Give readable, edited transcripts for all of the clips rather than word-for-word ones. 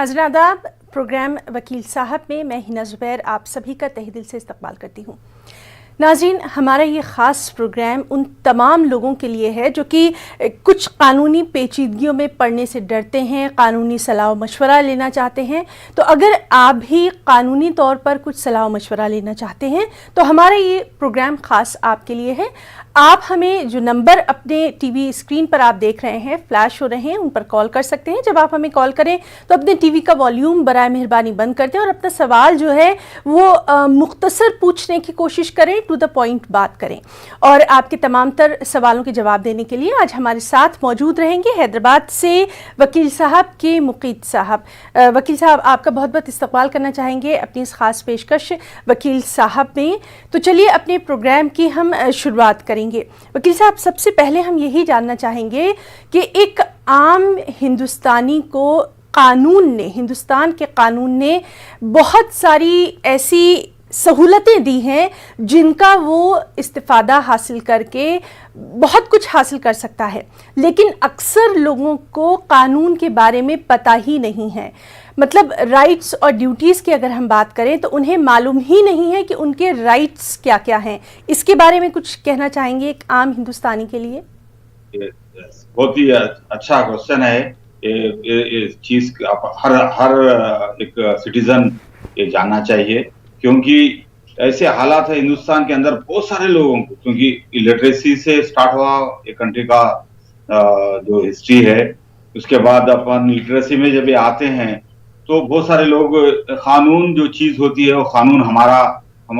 नाज़रीन आदाब, प्रोग्राम वकील साहब में मैं हिना ज़ुबैर आप सभी का तहे दिल से इस्तकबाल करती हूँ। नाज़रीन, हमारा ये ख़ास प्रोग्राम उन तमाम लोगों के लिए है जो कि कुछ कानूनी पेचीदगियों में पड़ने से डरते हैं, कानूनी सलाह मशवरा लेना चाहते हैं। तो अगर आप भी कानूनी तौर पर कुछ सलाह मशवरा लेना चाहते हैं तो हमारा ये प्रोग्राम ख़ास आपके लिए है। आप हमें जो नंबर अपने टीवी स्क्रीन पर आप देख रहे हैं, फ्लैश हो रहे हैं, उन पर कॉल कर सकते हैं। जब आप हमें कॉल करें तो अपने टीवी का वॉल्यूम बराए मेहरबानी बंद कर दें और अपना सवाल जो है वो मुख्तसर पूछने की कोशिश करें, टू द पॉइंट बात करें। और आपके तमाम तर सवालों के जवाब देने के लिए आज हमारे साथ मौजूद रहेंगे हैदराबाद से वकील साहब के मुकीद साहब। वकील साहब, आपका बहुत बहुत इस्तकबाल करना चाहेंगे अपनी इस ख़ास पेशकश वकील साहब में। तो चलिए अपने प्रोग्राम की हम शुरुआत करें। वकील साहब, सबसे पहले हम यही जानना चाहेंगे कि एक आम हिंदुस्तानी को हिंदुस्तान के कानून ने बहुत सारी ऐसी सहूलतें दी हैं जिनका वो इस्तिफ़ादा हासिल करके बहुत कुछ हासिल कर सकता है, लेकिन अक्सर लोगों को कानून के बारे में पता ही नहीं है। मतलब राइट्स और ड्यूटीज़ की अगर हम बात करें तो उन्हें मालूम ही नहीं है कि उनके राइट्स क्या क्या हैं। इसके बारे में कुछ कहना चाहेंगे एक आम हिंदुस्तानी के लिए? बहुत ही अच्छा क्वेश्चन है। ये चीज हर एक सिटीजन ये जानना चाहिए, क्योंकि ऐसे हालात है हिंदुस्तान के अंदर बहुत सारे लोगों को, क्योंकि इलिटरेसी से स्टार्ट हुआ ये कंट्री का जो हिस्ट्री है। उसके बाद अपन लिटरेसी में जब ये आते हैं तो बहुत सारे लोग, कानून जो चीज होती है वो कानून हमारा हम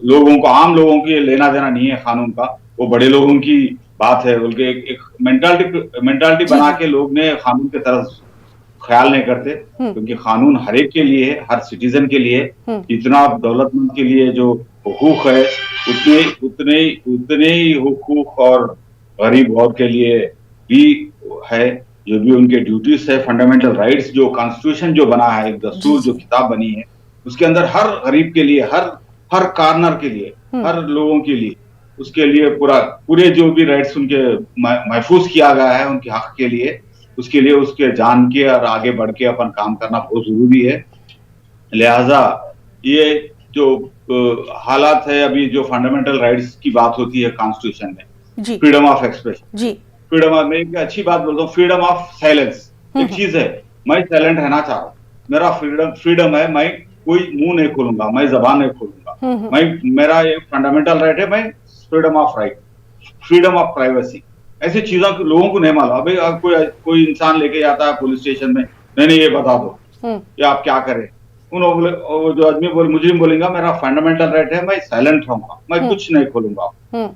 लोगों को, आम लोगों की लेना देना नहीं है कानून का, वो बड़े लोगों की बात है। बल्कि एक मेंटालिटी बना के लोग ने कानून की तरफ ख्याल नहीं करते, क्योंकि कानून हर एक के लिए है, हर सिटीजन के लिए। इतना दौलतमंद के लिए जो हुकूक है उतने ही हुकूक और गरीब और के लिए भी है, जो भी उनके ड्यूटीज है। फंडामेंटल राइट्स जो कॉन्स्टिट्यूशन जो बना है, दस्तूर जो किताब बनी है, उसके अंदर हर गरीब के लिए, हर कॉर्नर के लिए, हर लोगों के लिए, उसके लिए पूरे जो भी राइट्स उनके महफूज किया गया है उनके हक के लिए। उसके लिए उसके जान के और आगे बढ़ के अपन काम करना बहुत जरूरी है। लिहाजा ये जो हालात है अभी, जो फंडामेंटल राइट्स की बात होती है कॉन्स्टिट्यूशन में, freedom of expression, freedom of, मैं एक अच्छी बात बोलता हूँ, फ्रीडम ऑफ साइलेंस एक चीज है। मैं साइलेंट रहना चाह रहा हूँ, मेरा फ्रीडम है, मैं कोई मुंह नहीं खोलूंगा, मैं जबान नहीं खोलूंगा, मेरा एक फंडामेंटल राइट है। मैं freedom of right, freedom of privacy, ऐसी चीजों लोगों को नहीं मालूम। अभी कोई इंसान लेके जाता है पुलिस स्टेशन में, नहीं ये बता दो कि आप क्या करें। उन्होंने जो आदमी मुजरिम बोलेगा मेरा फंडामेंटल राइट है, मैं साइलेंट रहूंगा, मैं कुछ नहीं खोलूंगा।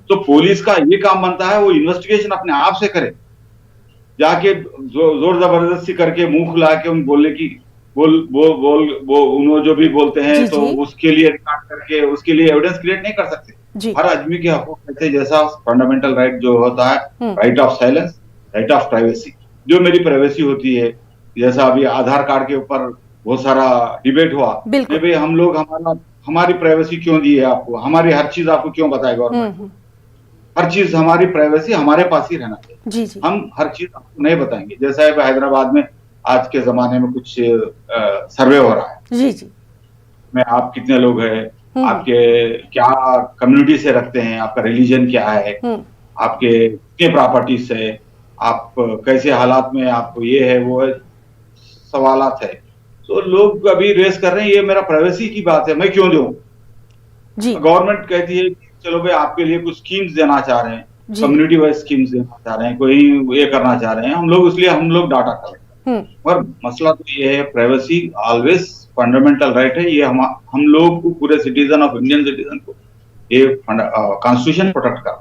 तो पुलिस का ये काम बनता है वो इन्वेस्टिगेशन अपने आप से करे, जाके जोर जबरदस्ती करके मुंह खुला के उन बोलने की उन्होंने जो भी बोलते हैं तो उसके लिए रिकॉर्ड करके उसके लिए एविडेंस क्रिएट नहीं कर सकते। हर आदमी के हकूक कहते हैं, जैसा फंडामेंटल राइट जो होता है, right of silence, right of privacy, जो मेरी प्राइवेसी होती है। जैसा अभी आधार कार्ड के ऊपर बहुत सारा डिबेट हुआ, भाई हम लोग हमारी प्राइवेसी क्यों दी है आपको, हमारी हर चीज आपको क्यों बताए गवर्नमेंट, हर चीज हमारी प्राइवेसी हमारे पास ही रहना चाहिए, हम हर चीज आपको नहीं बताएंगे। जैसा है हैदराबाद में आज के जमाने में कुछ सर्वे हो रहा है, में आप कितने लोग हैं, आपके क्या कम्युनिटी से रखते हैं, आपका रिलीजन क्या है, आपके कितने प्रॉपर्टीज है, आप कैसे हालात में, आप ये है वो है, सवालात है। तो लोग अभी रेस कर रहे हैं, ये मेरा प्राइवेसी की बात है, मैं क्यों दूं। गवर्नमेंट कहती है कि चलो भाई आपके लिए कुछ स्कीम्स देना चाह रहे हैं, कम्युनिटी वाइज स्कीम्स देना चाह रहे हैं, कोई ये करना चाह रहे हैं, हम लोग डाटा कलेक्ट। और मसला तो ये है, प्राइवेसी ऑलवेज फंडामेंटल राइट है, ये हम लोग को, पूरे सिटीजन ऑफ इंडियन सिटीजन को ये कॉन्स्टिट्यूशन प्रोटेक्ट कर।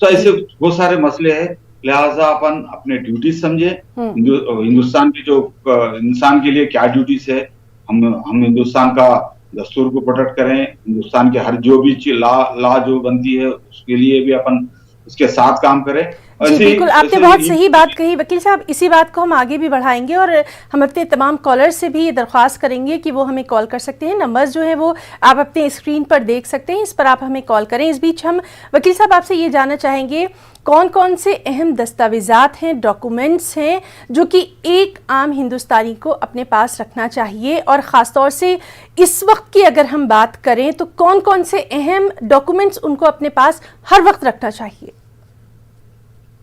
तो ऐसे बहुत सारे मसले हैं, लिहाजा अपन अपने ड्यूटीज समझे। हिंदुस्तान की जो इंसान के लिए क्या ड्यूटीज है, हम हिंदुस्तान का दस्तूर को प्रोटेक्ट करें, हिंदुस्तान के हर जो भी लॉ जो बनती है उसके लिए भी अपन उसके साथ काम करें। जी बिल्कुल, आपने बहुत सही बात कही वकील साहब। इसी बात को हम आगे भी बढ़ाएंगे और हम अपने तमाम कॉलर से भी ये दरख्वास्त करेंगे कि वो हमें कॉल कर सकते हैं। नंबर्स जो है वो आप अपने स्क्रीन पर देख सकते हैं, इस पर आप हमें कॉल करें। इस बीच हम वकील साहब आपसे ये जानना चाहेंगे कौन कौन से अहम दस्तावेज़ात हैं, डॉक्यूमेंट्स हैं जो कि एक आम हिंदुस्तानी को अपने पास रखना चाहिए, और ख़ास तौर से इस वक्त की अगर हम बात करें तो कौन कौन से अहम डॉक्यूमेंट्स उनको अपने पास हर वक्त रखना चाहिए?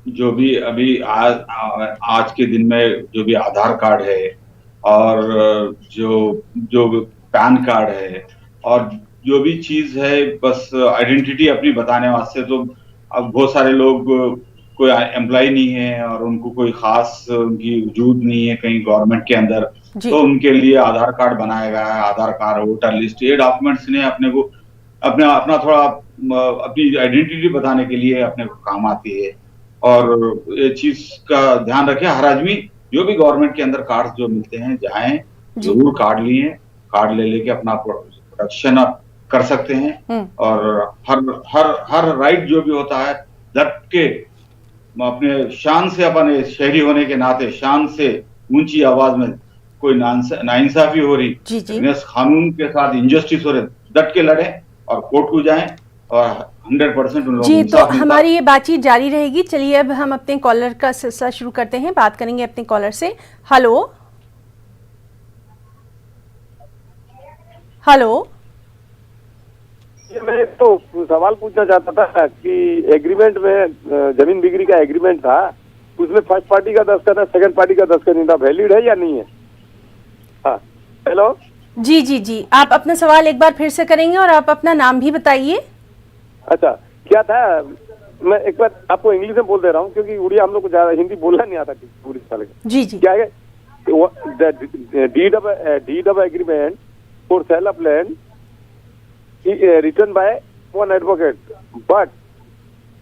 जो भी अभी आज के दिन में जो भी आधार कार्ड है और जो जो पैन कार्ड है और जो भी चीज है, बस आइडेंटिटी अपनी बताने वास्ते। तो अब बहुत सारे लोग कोई एम्प्लॉय नहीं है और उनको कोई खास उनकी वजूद नहीं है कहीं गवर्नमेंट के अंदर, तो उनके लिए आधार कार्ड बनाया गया है। आधार कार्ड, वोटर लिस्ट, ये डॉक्यूमेंट्स ने अपने को अपना थोड़ा अपनी आइडेंटिटी बताने के लिए अपने को काम आती है। और ये चीज का ध्यान रखें, हर आदमी जो भी गवर्नमेंट के अंदर कार्ड जो मिलते हैं जाएं, जरूर कार्ड लिए, कार्ड ले लेके अपना प्रोडक्शन कर सकते हैं। और हर राइट जो भी होता है डट के अपने शान से, अपने शहरी होने के नाते शान से ऊंची आवाज में कोई नाइंसाफी हो रही, कानून के साथ इनजस्टिस हो रहे, डट के लड़े और कोर्ट को जाएं और 100% जी। तो हमारी ये बातचीत जारी रहेगी। चलिए अब हम अपने कॉलर का सिलसिला शुरू करते हैं, बात करेंगे अपने कॉलर से। हेलो हेलो, मैं तो सवाल पूछना चाहता था कि एग्रीमेंट में जमीन बिक्री का एग्रीमेंट था, उसमें फर्स्ट पार्टी का दस्तखत है, सेकंड पार्टी का दस्तखत नहीं था, वैलिड है या नहीं है? हाँ, हेलो जी जी जी, आप अपना सवाल एक बार फिर से करेंगे और आप अपना नाम भी बताइए। अच्छा, क्या था, मैं एक बार आपको इंग्लिश में बोल दे रहा हूँ क्योंकि उड़िया हम लोग को ज्यादा हिंदी बोलना नहीं आता पूरी साल। जी जी, क्या है deed of agreement for sale of land written by one advocate, but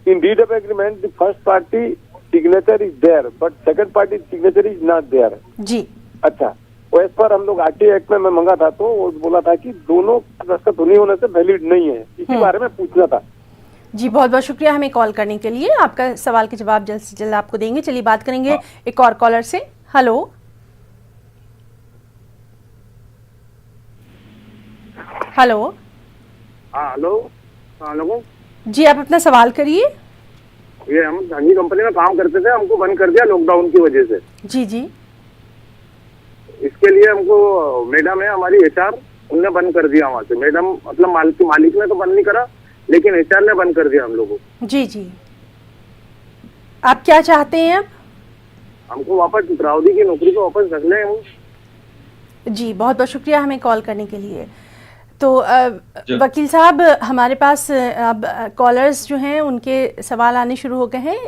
in deed of agreement the first party signature is there but second party signature is not there। जी अच्छा, वैसे पर हम लोग आरटीआई एक्ट में मैं मंगा था तो वो बोला था कि दोनों दस्तखत होने होने से वैलिड नहीं है, इसी बारे में पूछना था। जी बहुत बहुत शुक्रिया हमें कॉल करने के लिए, आपका सवाल के जवाब जल्द से जल्द आपको देंगे। चलिए बात करेंगे एक और कॉलर से। हेलो हेलो, हाँ हेलो जी, आप अपना सवाल करिए। ये हम धानी कंपनी में काम करते थे, हमको बंद कर दिया लॉकडाउन की वजह से। जी जी, इसके लिए हमको मैडम है हमारी एचआर, उनने बंद कर दिया वहाँ से। मैडम मतलब मालिक ने तो बंद नहीं करा लेकिन एचआर ने बंद कर दिया हम लोगों को। जी जी, आप क्या चाहते हैं अब? हमको वापस ड्राउदी की नौकरी को वापस रखना है हम। जी बहुत बहुत शुक्रिया हमें कॉल करने के लिए। तो वकील साहब, हमारे पास अब कॉलर्स जो हैं उनके सवाल आने शुरू हो गए हैं।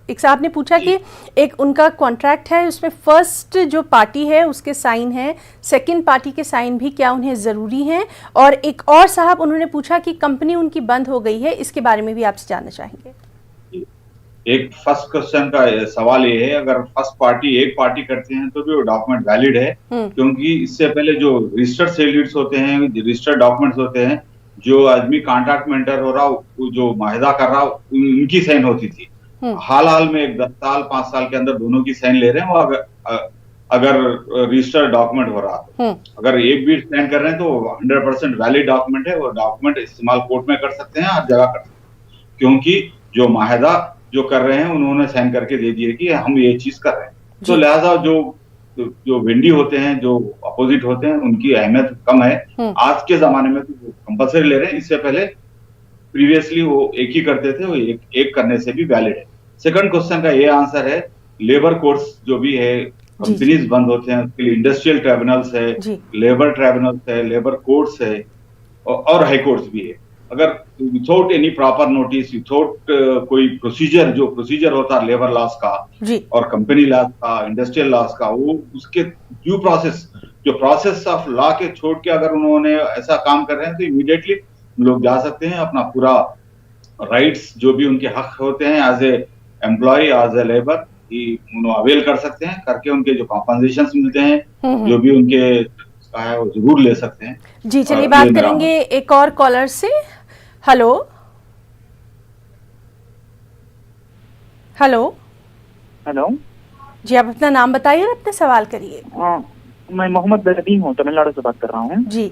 एक साहब ने पूछा कि एक उनका कॉन्ट्रैक्ट है, उसमें फर्स्ट जो पार्टी है उसके साइन है, सेकंड पार्टी के साइन भी क्या उन्हें ज़रूरी हैं? और एक और साहब उन्होंने पूछा कि कंपनी उनकी बंद हो गई है, इसके बारे में भी आपसे जानना चाहेंगे। एक फर्स्ट क्वेश्चन का सवाल ये है, अगर फर्स्ट पार्टी एक पार्टी करते हैं तो भी वो डॉक्यूमेंट वैलिड है, क्योंकि इससे पहले जो रजिस्टर्ड सेल डीड्स होते हैं, रजिस्टर्ड डॉक्यूमेंट्स होते हैं, जो आदमी कॉन्ट्रैक्ट में एंटर हो रहा, जो माहिदा कर रहा, उनकी साइन होती थी। हाल में एक 10 साल 5 साल के अंदर दोनों की साइन ले रहे हैं। वो अगर रजिस्टर्ड डॉक्यूमेंट हो रहा तो अगर एक भी साइन कर रहे हैं तो 100% वैलिड डॉक्यूमेंट है। वो डॉक्यूमेंट इस्तेमाल कोर्ट में कर सकते हैं, हर जगह कर सकते हैं, क्योंकि जो माहिदा जो कर रहे हैं उन्होंने साइन करके दे दिए कि हम ये चीज कर रहे हैं। तो लिहाजा जो वेंडी होते हैं, जो अपोजिट होते हैं, उनकी अहमियत कम है आज के जमाने में। तो कंपल्सरी ले रहे हैं, इससे पहले प्रीवियसली वो एक ही करते थे, वो एक करने से भी वैलिड है। सेकंड क्वेश्चन का ये आंसर है, लेबर कोर्ट्स जो भी है, कंपनीज बंद होते हैं उसके लिए इंडस्ट्रियल ट्राइब्यूनल्स है, लेबर ट्राइब्यूनल्स है, लेबर कोर्ट्स है और हाई कोर्ट्स भी है। अगर without any proper notice, without कोई प्रोसीजर, जो प्रोसीजर होता है लेबर लॉस का और कंपनी लॉस का, इंडस्ट्रियल लॉस का, वो उसके ड्यू प्रोसेस, जो प्रोसेस ऑफ लॉ के छोड़ के अगर उन्होंने ऐसा काम कर रहे हैं तो इमीडिएटली लोग जा सकते हैं, अपना पूरा राइट्स जो भी उनके हक होते हैं as a employee, as a labour, avail कर सकते हैं, करके उनके जो कॉम्पनसेशन मिलते हैं, जो भी उनके है, वो जरूर ले सकते हैं। जी चलिए बात करेंगे एक और कॉलर से। हेलो हेलो हेलो जी, आप अपना नाम बताइए और अपना सवाल करिए। मैं मोहम्मद बदीन हूँ, तमिलनाडु से बात कर रहा हूँ जी।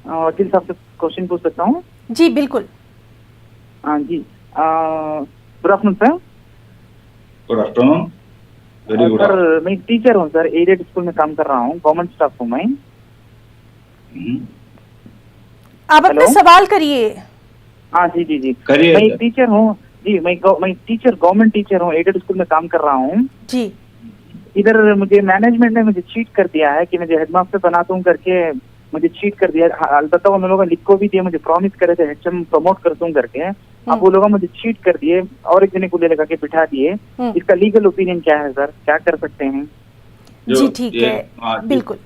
वकील साहब से क्वेश्चन पूछ सकता हूँ? जी बिल्कुल। हाँ जी, good afternoon sir. Good afternoon, very good. Sir मैं टीचर हूँ सर, एडेड स्कूल में काम कर रहा हूँ, गवर्नमेंट स्टाफ हूँ मैं। आप अपना सवाल करिए। हाँ जी जी जी, करिए। मैं टीचर हूँ जी, मैं टीचर, गवर्नमेंट टीचर हूँ, एडेड स्कूल में काम कर रहा हूँ जी। इधर मुझे मैनेजमेंट ने मुझे चीट कर दिया है कि मुझे हेडमास्टर बनाता हूँ करके, मुझे चीट कर दिया। अलबत्ता उन लोगों ने लिख को भी दिया, मुझे प्रॉमिस करे थे एचएम प्रमोट कर दूं करके। अब वो लोग मुझे चीट कर दिए और एक जने को ले लगा के बिठा दिए। इसका लीगल ओपिनियन क्या है सर, क्या कर सकते हैं? जी ठीक है, बिल्कुल।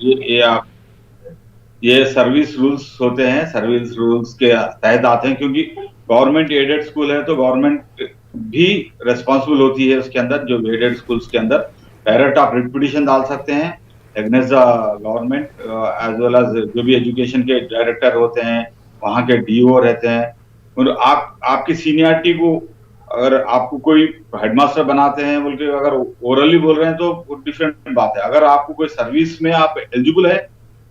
ये सर्विस रूल्स होते हैं, सर्विस रूल्स के तहत आते हैं, क्योंकि गवर्नमेंट एडेड स्कूल है तो गवर्नमेंट भी रिस्पॉन्सिबल होती है उसके अंदर। जो एडेड स्कूल्स के अंदर डायरेक्ट आप रिट पिटीशन डाल सकते हैं against the government, as well as जो भी एजुकेशन के डायरेक्टर होते हैं, वहाँ के डीओ रहते हैं। और आपकी सीनियरिटी को अगर आपको कोई हेडमास्टर बनाते हैं बोल के अगर ओरली बोल रहे हैं तो डिफरेंट बात है। अगर आपको कोई सर्विस में आप एलिजिबल है,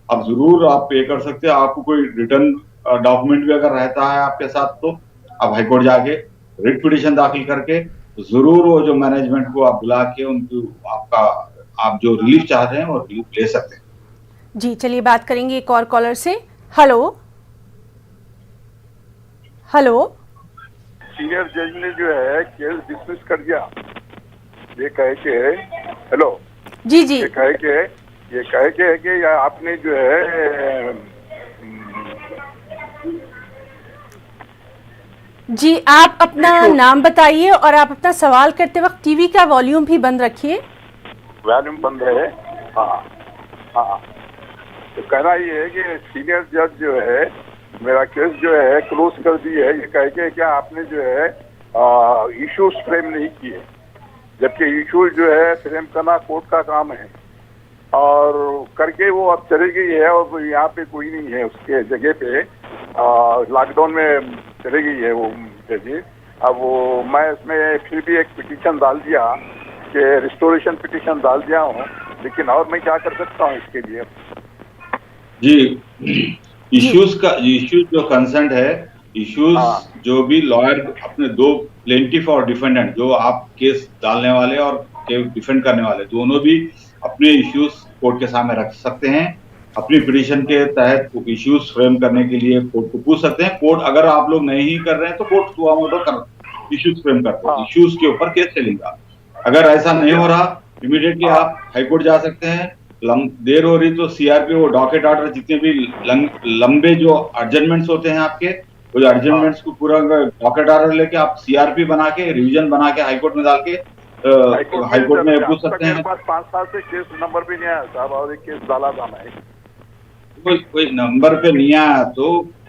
आप जरूर आप पे कर सकते हैं। आपको कोई रिटर्न डॉक्यूमेंट भी अगर रहता है आपके साथ तो आप हाईकोर्ट जाके रिट पिटीशन दाखिल करके जरूर वो जो मैनेजमेंट को आप बुला के उनको आप जो रिलीफ चाहते हैं वो रिलीफ ले सकते हैं। जी चलिए बात करेंगे एक और कॉलर से। Hello hello. सीनियर जज ने जो है केस डिसमिस कर दिया, ये कहे के है। हेलो जी जी। ये कहे के है कि आपने जो है जी, आप अपना नाम बताइए और आप अपना सवाल करते वक्त टीवी का वॉल्यूम भी बंद रखिए। वॉल्यूम बंद है। हाँ हाँ, तो कहना ये है कि सीनियर जज जो है मेरा केस जो है क्लोज कर दी है, ये कह के क्या आपने जो है इश्यूज फ्रेम नहीं किए, जबकि इश्यूज जो है फ्रेम करना कोर्ट का काम है। और करके वो अब चली गई है और यहाँ पे कोई नहीं है उसके जगह पे, लॉकडाउन में चली गई है वो जज। अब वो मैं उसमें फिर भी एक पिटीशन डाल दिया कि रिस्टोरेशन पिटीशन डाल दिया हूँ, लेकिन और मैं क्या कर सकता हूँ इसके लिए? जी, इश्यूज जो कंसर्न है, इश्यूज जो भी लॉयर अपने दो प्लेंटिफ और डिफेंडेंट, जो आप केस डालने वाले और डिफेंड करने वाले, दोनों भी अपने इश्यूज कोर्ट के सामने रख सकते हैं। अपनी पिटीशन के तहत इश्यूज फ्रेम करने के लिए कोर्ट को पूछ सकते हैं। कोर्ट अगर आप लोग नहीं कर रहे हैं तो कोर्ट सुआ मोटो कर इश्यूज फ्रेम करते हैं, इश्यूज के ऊपर केस चलेगा। अगर ऐसा नहीं हो रहा इमीडिएटली आप हाईकोर्ट जा सकते हैं। देर हो रही तो सीआरपी वो डॉकेट ऑर्डर, जितने भी लंबे जो अर्जेंटमेंट्स होते हैं आपके, वो अर्जेंटमेंट्स को पूरा डॉकेट ऑर्डर लेके आप सीआरपी बना के रिवीजन बना के हाईकोर्ट में डाल के हाईकोर्ट में पूछ सकते हैं। 5 साल से केस नंबर भी नहीं आया साहब, और एक केस डाला था मैं, कोई नंबर पे नहीं आया तो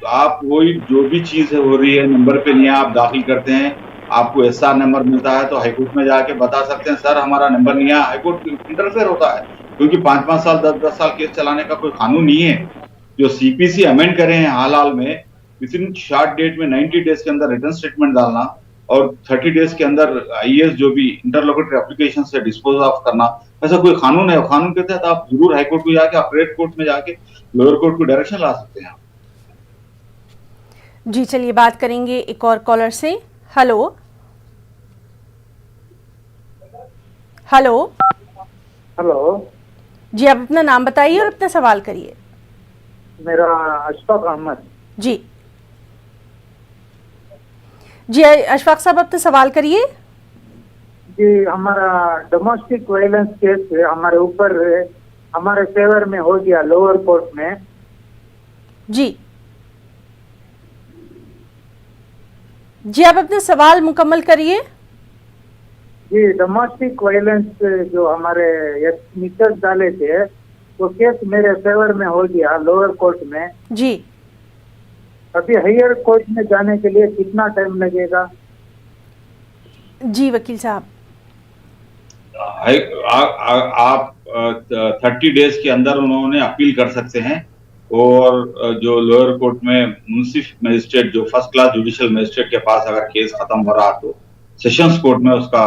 आप वही जो भी चीज हो रही है नंबर पे नहीं आया, आप दाखिल करते हैं, आपको एसआर नंबर मिलता है तो हाईकोर्ट में जाके बता सकते हैं सर हमारा नंबर नहीं आया। हाईकोर्ट इंटरफेयर होता है क्योंकि 5-5 साल 10-10 साल केस चलाने का कोई कानून नहीं है। जो सीपीसी अमेंड करे हैं हाल में, विद इन शॉर्ट डेट में 90 डेज के अंदर रिटर्न स्टेटमेंट डालना और 30 डेज के अंदर आईएएस जो भी इंटरलोकेटरी एप्लीकेशन से डिस्पोज ऑफ करना, ऐसा कोई कानून है। कानून के तहत आप जरूर हाईकोर्ट को जाके अपरेट कोर्ट में जाके लोअर कोर्ट को डायरेक्शन ला सकते हैं। जी चलिए बात करेंगे एक और कॉलर से। हेलो हेलो हेलो जी, आप अपना नाम बताइए और अपना सवाल करिए। मेरा अशफाक अहमद। जी जी अशफाक साहब अपना सवाल करिए। जी, हमारा डोमेस्टिक वायलेंस केस हमारे ऊपर हमारे फेवर में हो गया लोअर कोर्ट में। जी जी, आप अपना सवाल मुकम्मल करिए। जी, डोमेस्टिक वायलेंस जो हमारे मिसेस डाले थे वो केस मेरे फेवर में हो गया लोअर कोर्ट में। जी अभी हायर कोर्ट में जाने के लिए कितना टाइम लगेगा? जी वकील साहब, आप 30 डेज के अंदर उन्होंने अपील कर सकते हैं और जो लोअर कोर्ट में मुंसिफ मजिस्ट्रेट जो फर्स्ट क्लास जुडिशियल मजिस्ट्रेट के पास अगर केस खत्म हो रहा तो सेशंस कोर्ट में उसका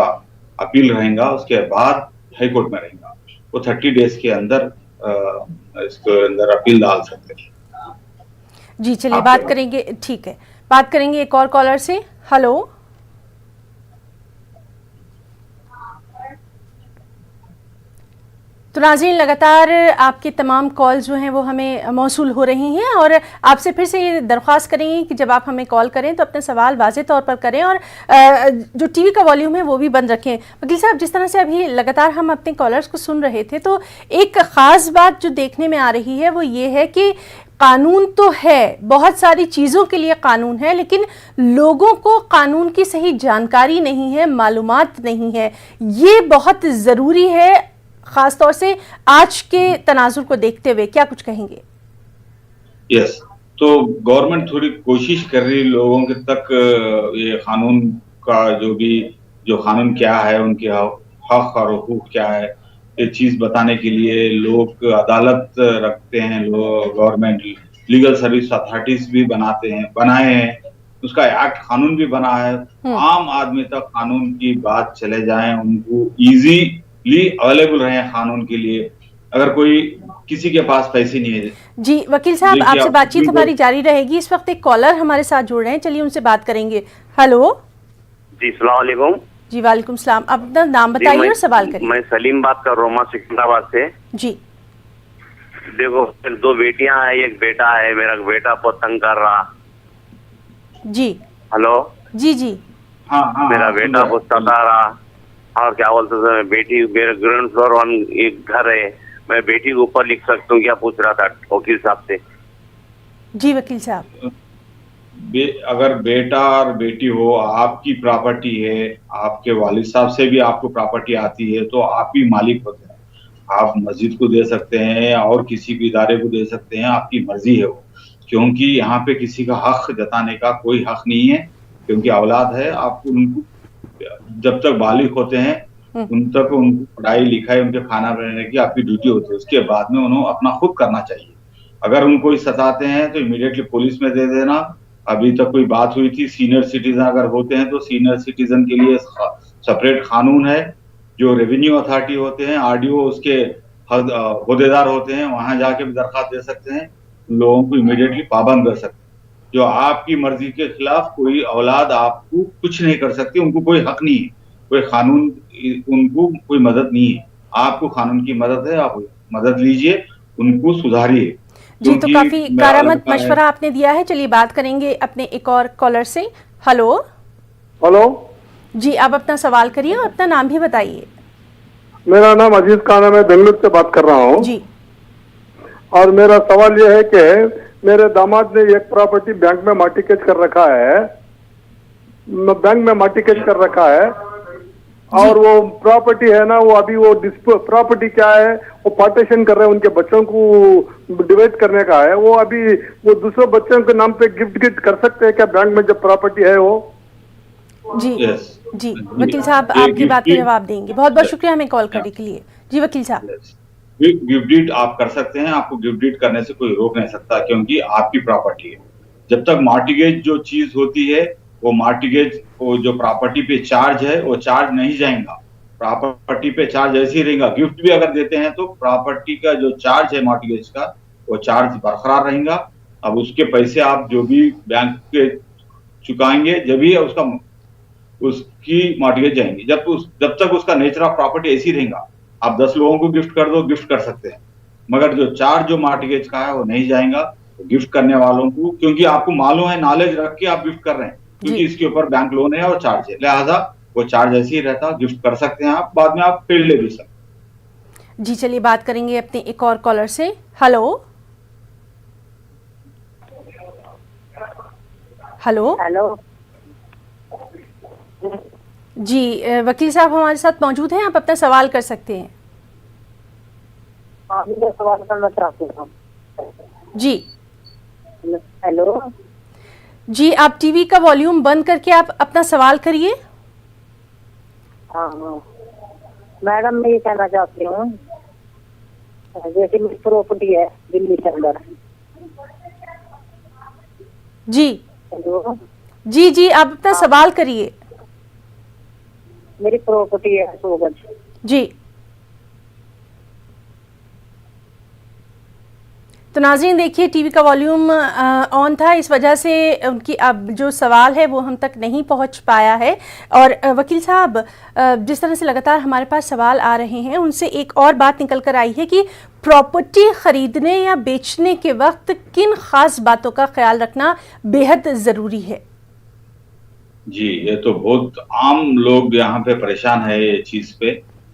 अपील रहेगा, उसके बाद हाई कोर्ट में रहेगा। वो 30 डेज के अंदर इसके अंदर अपील डाल सकते हैं। जी चलिए बात करेंगे, ठीक है, बात करेंगे एक और कॉलर से। हेलो, तो नाज़रीन लगातार आपके तमाम कॉल जो हैं वो हमें मौसूल हो रही हैं और आपसे फिर से ये दरख्वास्त करेंगे कि जब आप हमें कॉल करें तो अपने सवाल वाज़े तौर पर करें और जो टीवी का वॉल्यूम है वो भी बंद रखें। वकील साहब, जिस तरह से अभी लगातार हम अपने कॉलर्स को सुन रहे थे, तो एक ख़ास बात जो देखने में आ रही है वो ये है कि कानून तो है, बहुत सारी चीज़ों के लिए कानून है, लेकिन लोगों को कानून की सही जानकारी नहीं है, मालूमात नहीं है। ये बहुत ज़रूरी है, खास तौर से आज के तनाजुर को देखते हुए। क्या कुछ कहेंगे? यस, तो गवर्नमेंट थोड़ी कोशिश कर रही लोगों के तक ये कानून का जो कानून क्या है, उनके हक और हुकूक क्या है, ये चीज बताने के लिए लोग अदालत रखते हैं, लोग गवर्नमेंट लीगल सर्विस अथॉरिटीज भी बनाए हैं, उसका एक्ट कानून भी बना है। आम आदमी तक कानून की बात चले जाए, उनको इजीली अवेलेबल रहे कानून के लिए। अगर कोई किसी के पास पैसे नहीं है। जी वकील साहब, आपसे बातचीत हमारी जारी रहेगी। इस वक्त एक कॉलर हमारे साथ जुड़ रहे हैं, चलिए उनसे बात करेंगे। हेलो जी, अस्सलाम वालेकुम। जी वालेकुम सलाम। आप अपना नाम बताइए और सवाल करिए। मैं सलीम बात कर रहा हूँ सिकंदराबाद से। जी देखो, 2 बेटियां हैं, एक बेटा है। मेरा बेटा बहुत तंग कर रहा। जी हेलो जी जी हाँ, मेरा बेटा बहुत सता रहा। और क्या बोलते थे, बेटी मेरे ग्राउंड फ्लोर 1 एक घर है, मैं बेटी के ऊपर लिख सकता हूँ क्या, पूछ रहा था वकील साहब से। जी वकील साहब, अगर बेटा और बेटी हो, आपकी प्रॉपर्टी है, आपके वालिद साहब से भी आपको प्रॉपर्टी आती है, तो आप ही मालिक होते हैं। आप मस्जिद को दे सकते हैं और किसी भी इदारे को दे सकते हैं, आपकी मर्जी है वो, क्योंकि यहाँ पे किसी का हक जताने का कोई हक नहीं है, क्योंकि औलाद है। आप उनको जब तक बालिग होते हैं उन तक उनको पढ़ाई लिखाई, उनके खाना बनाने की आपकी ड्यूटी होती है। उसके बाद में उन्होंने अपना खुद करना चाहिए। अगर उनको सताते हैं तो इमीडिएटली पुलिस में दे देना। अभी तक कोई बात हुई थी, सीनियर सिटीजन अगर होते हैं तो सीनियर सिटीजन के लिए सेपरेट कानून है। जो रेवेन्यू अथॉरिटी होते हैं, आरडीओ उसके होदेदार होते हैं, वहां जाके भी दरखास्त दे सकते हैं, लोगों को इमीडिएटली पाबंद कर सकते हैं। जो आपकी मर्जी के खिलाफ कोई औलाद आपको कुछ नहीं कर सकती, उनको कोई हक नहीं है, कोई कानून उनको कोई मदद नहीं है। आपको कानून की मदद है, आप मदद लीजिए, उनको सुधारिए। जी तो काफी कारामद मशवरा आपने दिया है। चलिए बात करेंगे अपने एक और कॉलर से। हेलो हेलो जी, आप अपना सवाल करिए और अपना नाम भी बताइए। मेरा नाम अजीज खान है, मैं बेंगलुरु से बात कर रहा हूँ जी। और मेरा सवाल यह है कि मेरे दामाद ने एक प्रॉपर्टी बैंक में मार्टिगेज कर रखा है, बैंक में मार्टिगेज कर रखा है, और वो प्रॉपर्टी है ना, वो अभी वो प्रॉपर्टी क्या है, वो पार्टीशन कर रहे हैं, उनके बच्चों को डिवाइड करने का है। वो अभी वो दूसरे बच्चों के नाम पे गिफ्ट कर सकते हैं क्या बैंक में जब प्रॉपर्टी है वो? जी जी वकील साहब आपकी बात का जवाब देंगे। बहुत बहुत शुक्रिया हमें कॉल करने के लिए। जी वकील साहब, गिफ्ट डीड आप कर सकते हैं, आपको गिफ्ट डीड करने से कोई रोक नहीं सकता, क्योंकि आपकी प्रॉपर्टी है। जब तक मार्टिगेज जो चीज होती है, वो मार्टिगेज वो जो प्रॉपर्टी पे चार्ज है वो चार्ज नहीं जाएगा, प्रॉपर्टी पे चार्ज ऐसे ही रहेगा। गिफ्ट भी अगर देते हैं तो प्रॉपर्टी का जो चार्ज है मार्टिगेज का, वो चार्ज बरकरार रहेगा। अब उसके पैसे आप जो भी बैंक के चुकाएंगे, जब भी उसकी मार्टिगेज जाएंगी। जब तक उसका नेचर ऑफ प्रॉपर्टी ऐसी रहेगा, आप 10 लोगों को गिफ्ट कर दो, गिफ्ट कर सकते हैं, मगर जो चार्ज जो मार्टिगेज का है वो नहीं जाएगा। तो गिफ्ट करने वालों को, क्योंकि आपको मालूम है, नॉलेज रख के आप गिफ्ट कर रहे हैं, क्योंकि इसके ऊपर बैंक लोन है और चार्ज है, लिहाजा वो चार्ज ऐसे ही रहता। गिफ्ट कर सकते हैं आप, बाद में आप पेड़ ले भी सकते। जी चलिए बात करेंगे अपने एक और कॉलर से। हेलो हेलो हेलो जी वकील साहब हमारे साथ मौजूद हैं, आप अपना सवाल कर सकते हैं। मैं सवाल करना चाहती हूँ। जी हेलो जी, आप टीवी का वॉल्यूम बंद करके आप अपना सवाल करिए। हाँ मैडम, मैं ये कहना चाहती हूँ, जैसे मेरी प्रॉपर्टी है दिल्ली के अंदर। जी हेलो जी जी, आप अपना सवाल करिए। मेरी प्रॉपर्टी है 100 गज। जी, तो नाज़रीन देखिए टीवी का वॉल्यूम ऑन था, इस वजह से उनकी अब जो सवाल है वो हम तक नहीं पहुंच पाया है। और वकील साहब, जिस तरह से लगातार हमारे पास सवाल आ रहे हैं उनसे एक और बात निकल कर आई है कि प्रॉपर्टी खरीदने या बेचने के वक्त किन खास बातों का ख्याल रखना बेहद ज़रूरी है। जी, ये तो बहुत आम लोग यहाँ पे परेशान है ये चीज पे।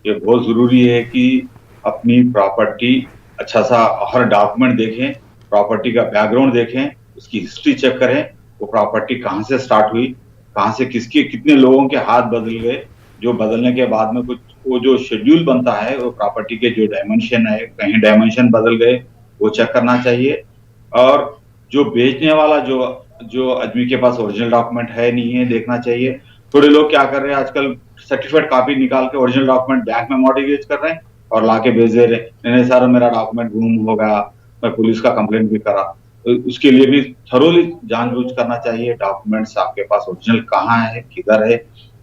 ये बहुत जरूरी है कि अपनी प्रॉपर्टी अच्छा सा हर डॉक्यूमेंट देखें, प्रॉपर्टी का बैकग्राउंड देखें, उसकी हिस्ट्री चेक करें, वो प्रॉपर्टी कहाँ से स्टार्ट हुई, कहाँ से किसके कितने लोगों के हाथ बदल गए, जो बदलने के बाद में कुछ वो जो शेड्यूल बनता है वो प्रॉपर्टी के जो डायमेंशन है, कहीं डायमेंशन बदल गए वो चेक करना चाहिए। और जो बेचने वाला जो आदमी के पास ओरिजिनल डॉक्यूमेंट है नहीं है देखना चाहिए। थोड़े लोग क्या कर रहे हैं आजकल, सर्टिफिकेट कॉपी निकाल के ओरिजिनल डॉक्यूमेंट बैंक में मॉर्गेज कर रहे हैं और लाके भेज दे रहे हैं। नहीं सर मेरा डॉक्यूमेंट गुम हो गया, मैं पुलिस का कंप्लेंट भी करा। तो उसके लिए भी थरोली जानबूझ करना चाहिए। डॉक्यूमेंट्स आपके पास ओरिजिनल कहाँ है, किधर है,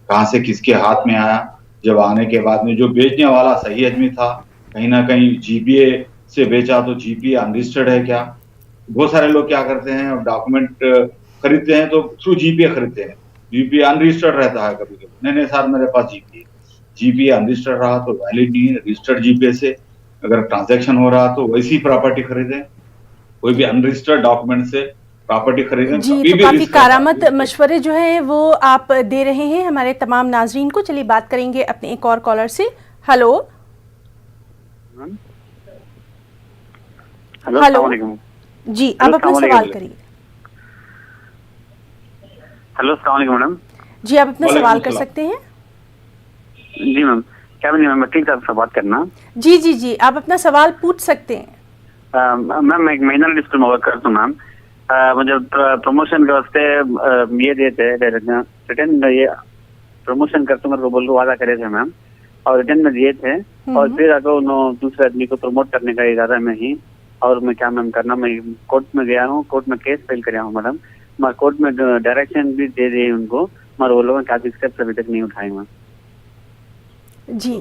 कहाँ से किसके हाथ में आया, जब आने के बाद में जो बेचने वाला सही आदमी था, कहीं ना कहीं जीपीए से बेचा तो जीपीए अनरजिस्टर्ड है क्या। बहुत सारे लोग क्या करते हैं, डॉक्यूमेंट खरीदते हैं तो थ्रू जीपीए खरीदते हैं, जीपीए अनरजिस्टर्ड रहता है कभी कभी। नहीं सर मेरे पास जीपीए अनरजिस्टर्ड रहा तो वैलिड नहीं है। रजिस्टर्ड जीपीए से अगर ट्रांजैक्शन हो रहा तो वैसी प्रॉपर्टी खरीदें, कोई भी अनरजिस्टर्ड डॉक्यूमेंट से प्रॉपर्टी खरीदें। जी, तो काफी कारामद मशवरे जो हैं वो आप दे रहे हैं हमारे तमाम नाजरीन को। चलिए बात करेंगे अपने एक और कॉलर से। हेलो हेलो जी, आप अपना सवाल करिए। हेलो अस्सलाम वालेकुम मैडम। जी, आप अपना सवाल कर सकते हैं। जी मैम, क्या मैम वकील साहब से बात करना? जी जी जी, आप अपना सवाल पूछ सकते हैं। मैम मैं एक माइनर स्कूल में वर्क करता हूँ मैम। मुझे प्रमोशन के वास्ते ये देते रिटर्न, ये प्रमोशन कस्टमर को बोल वादा करे थे मैम, और रिटर्न में दिए थे। और फिर अगर उन्होंने दूसरे आदमी को प्रमोट करने का इरादा में ही, और मैं क्या मैम करना, मैं कोर्ट में गया हूँ, कोर्ट में केस फाइल कराया हूँ मैडम। मैं कोर्ट में डायरेक्शन भी दे दी उनको, मगर वो लोगों ने स्टेप्स अभी तक नहीं उठाए मैम। जी,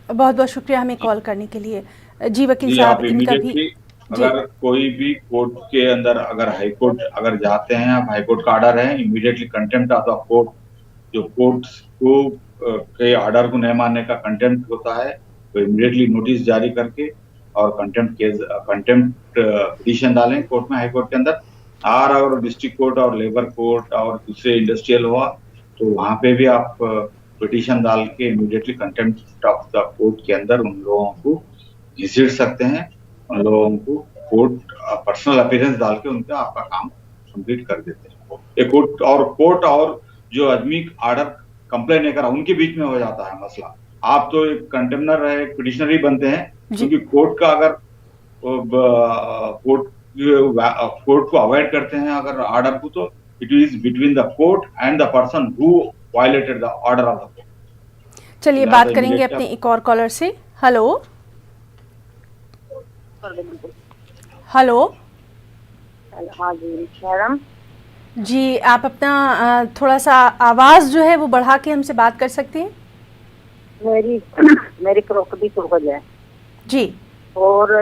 बहुत बहुत शुक्रिया हमें कॉल करने के लिए। जी वकील साहब, इनका भी अगर कोई भी कोर्ट के अंदर अगर हाई कोर्ट अगर जाते हैं, आप हाई कोर्ट का ऑर्डर है, immediately contempt of the court, जो कोर्ट को के ऑर्डर को नहीं मानने का कंटेम्प्ट होता है, तो इमीडिएटली नोटिस जारी करके और कंटेम्प्ट पिटीशन डालें कोर्ट में, हाई कोर्ट के अंदर। और डिस्ट्रिक्ट कोर्ट और लेबर कोर्ट और दूसरे इंडस्ट्रियल हुआ तो वहां पे भी आप पिटीशन डाल के immediately contempt of the court के अंदर उन लोगों को घसीट सकते हैं। उन लोगों को कोर्ट पर्सनल अपीयरेंस डाल के उनका आपका काम कंप्लीट कर देते हैं। एक कोर्ट और जो आदमी ऑर्डर कंप्लेन नहीं करा उनके बीच में हो जाता है मसला। आप तो एक कंटेम्नर है, एक पिटिशनर ही बनते हैं, क्योंकि कोर्ट का अगर कोर्ट को अवॉइड करते हैं अगर ऑर्डर को, तो it is between the court and the person who violated the order of the court. चलिए बात करेंगे अपने एक और कॉलर से। Hello hello. हाँ जी मैडम। जी, आप अपना थोड़ा सा आवाज जो है वो बढ़ा के हमसे बात कर सकते हैं। मेरी प्रॉपर्टी 100 गज है जी, और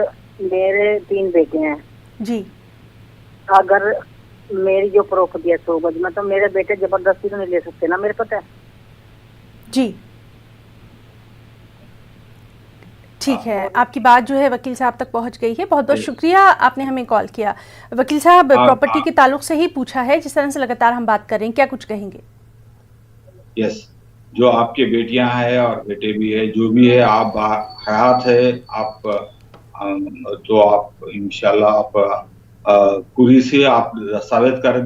मेरे 3 बेटे हैं जी। अगर मेरी जो प्रॉपर्टी है 100 गज में, तो मेरे बेटे जबरदस्ती तो नहीं ले सकते ना, मेरे पता है जी। ठीक है, आपकी बात जो है वकील साहब तक पहुंच गई है। बहुत बहुत शुक्रिया, आपने हमें कॉल किया। वकील साहब, प्रॉपर्टी के ताल्लुक से ही पूछा है, जिस तरह से लगातार हम बात कर रहे हैं, क्या कुछ कहेंगे? यस, जो आपके बेटियां हैं और बेटे भी है, जो भी है, आप हयात है, आप तो आप इंशाल्लाह आप पूरी से आप दस्तावेज कर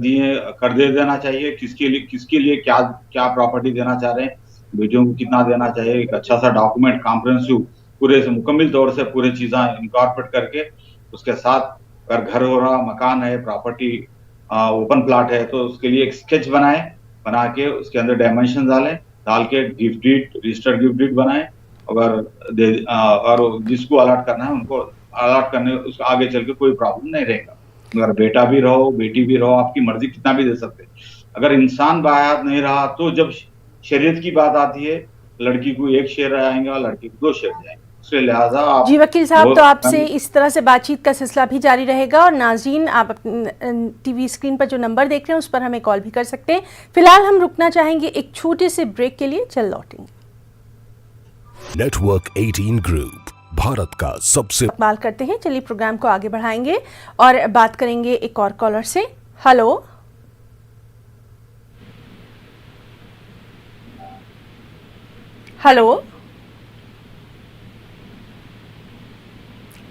दे देना चाहिए। किसके लिए क्या प्रॉपर्टी देना चाह रहे हैं, बेटियों को कितना देना चाहिए, एक अच्छा सा डॉक्यूमेंट कॉम्प्रिहेंसिव पूरे से मुकम्मल तौर से पूरे चीजें इनकॉर्पोरेट करके, उसके साथ अगर घर हो रहा, मकान है, प्रॉपर्टी ओपन प्लॉट है, तो उसके लिए एक स्केच बना के उसके अंदर डायमेंशन डाल के gift deed, registered gift deed बनाए। और जिसको अलॉट करना है उनको अलॉट करने, उसको आगे चल के कोई प्रॉब्लम नहीं रहेगा। अगर बेटा भी रहो, बेटी भी रहो, आपकी मर्जी कितना भी दे सकते हैं। अगर इंसान बाहर नहीं रहा तो जब शरीयत की बात आती है लड़की को 1 शेयर आएंगे और लड़की को 2 शेयर जाएंगे। इसलिए लिहाजा जी वकील साहब, तो आपसे इस तरह से बातचीत का सिलसिला भी जारी रहेगा और नाज़रीन आप टीवी स्क्रीन पर जो नंबर देख रहे हैं उस पर हमें कॉल भी कर सकते हैं। फिलहाल हम रुकना चाहेंगे एक छोटे से ब्रेक के लिए, चल लौटेंगे। नेटवर्क 18 ग्रुप भारत का सबसे इस्तेमाल करते हैं। चलिए प्रोग्राम को आगे बढ़ाएंगे और बात करेंगे एक और कॉलर से। Hello, hello.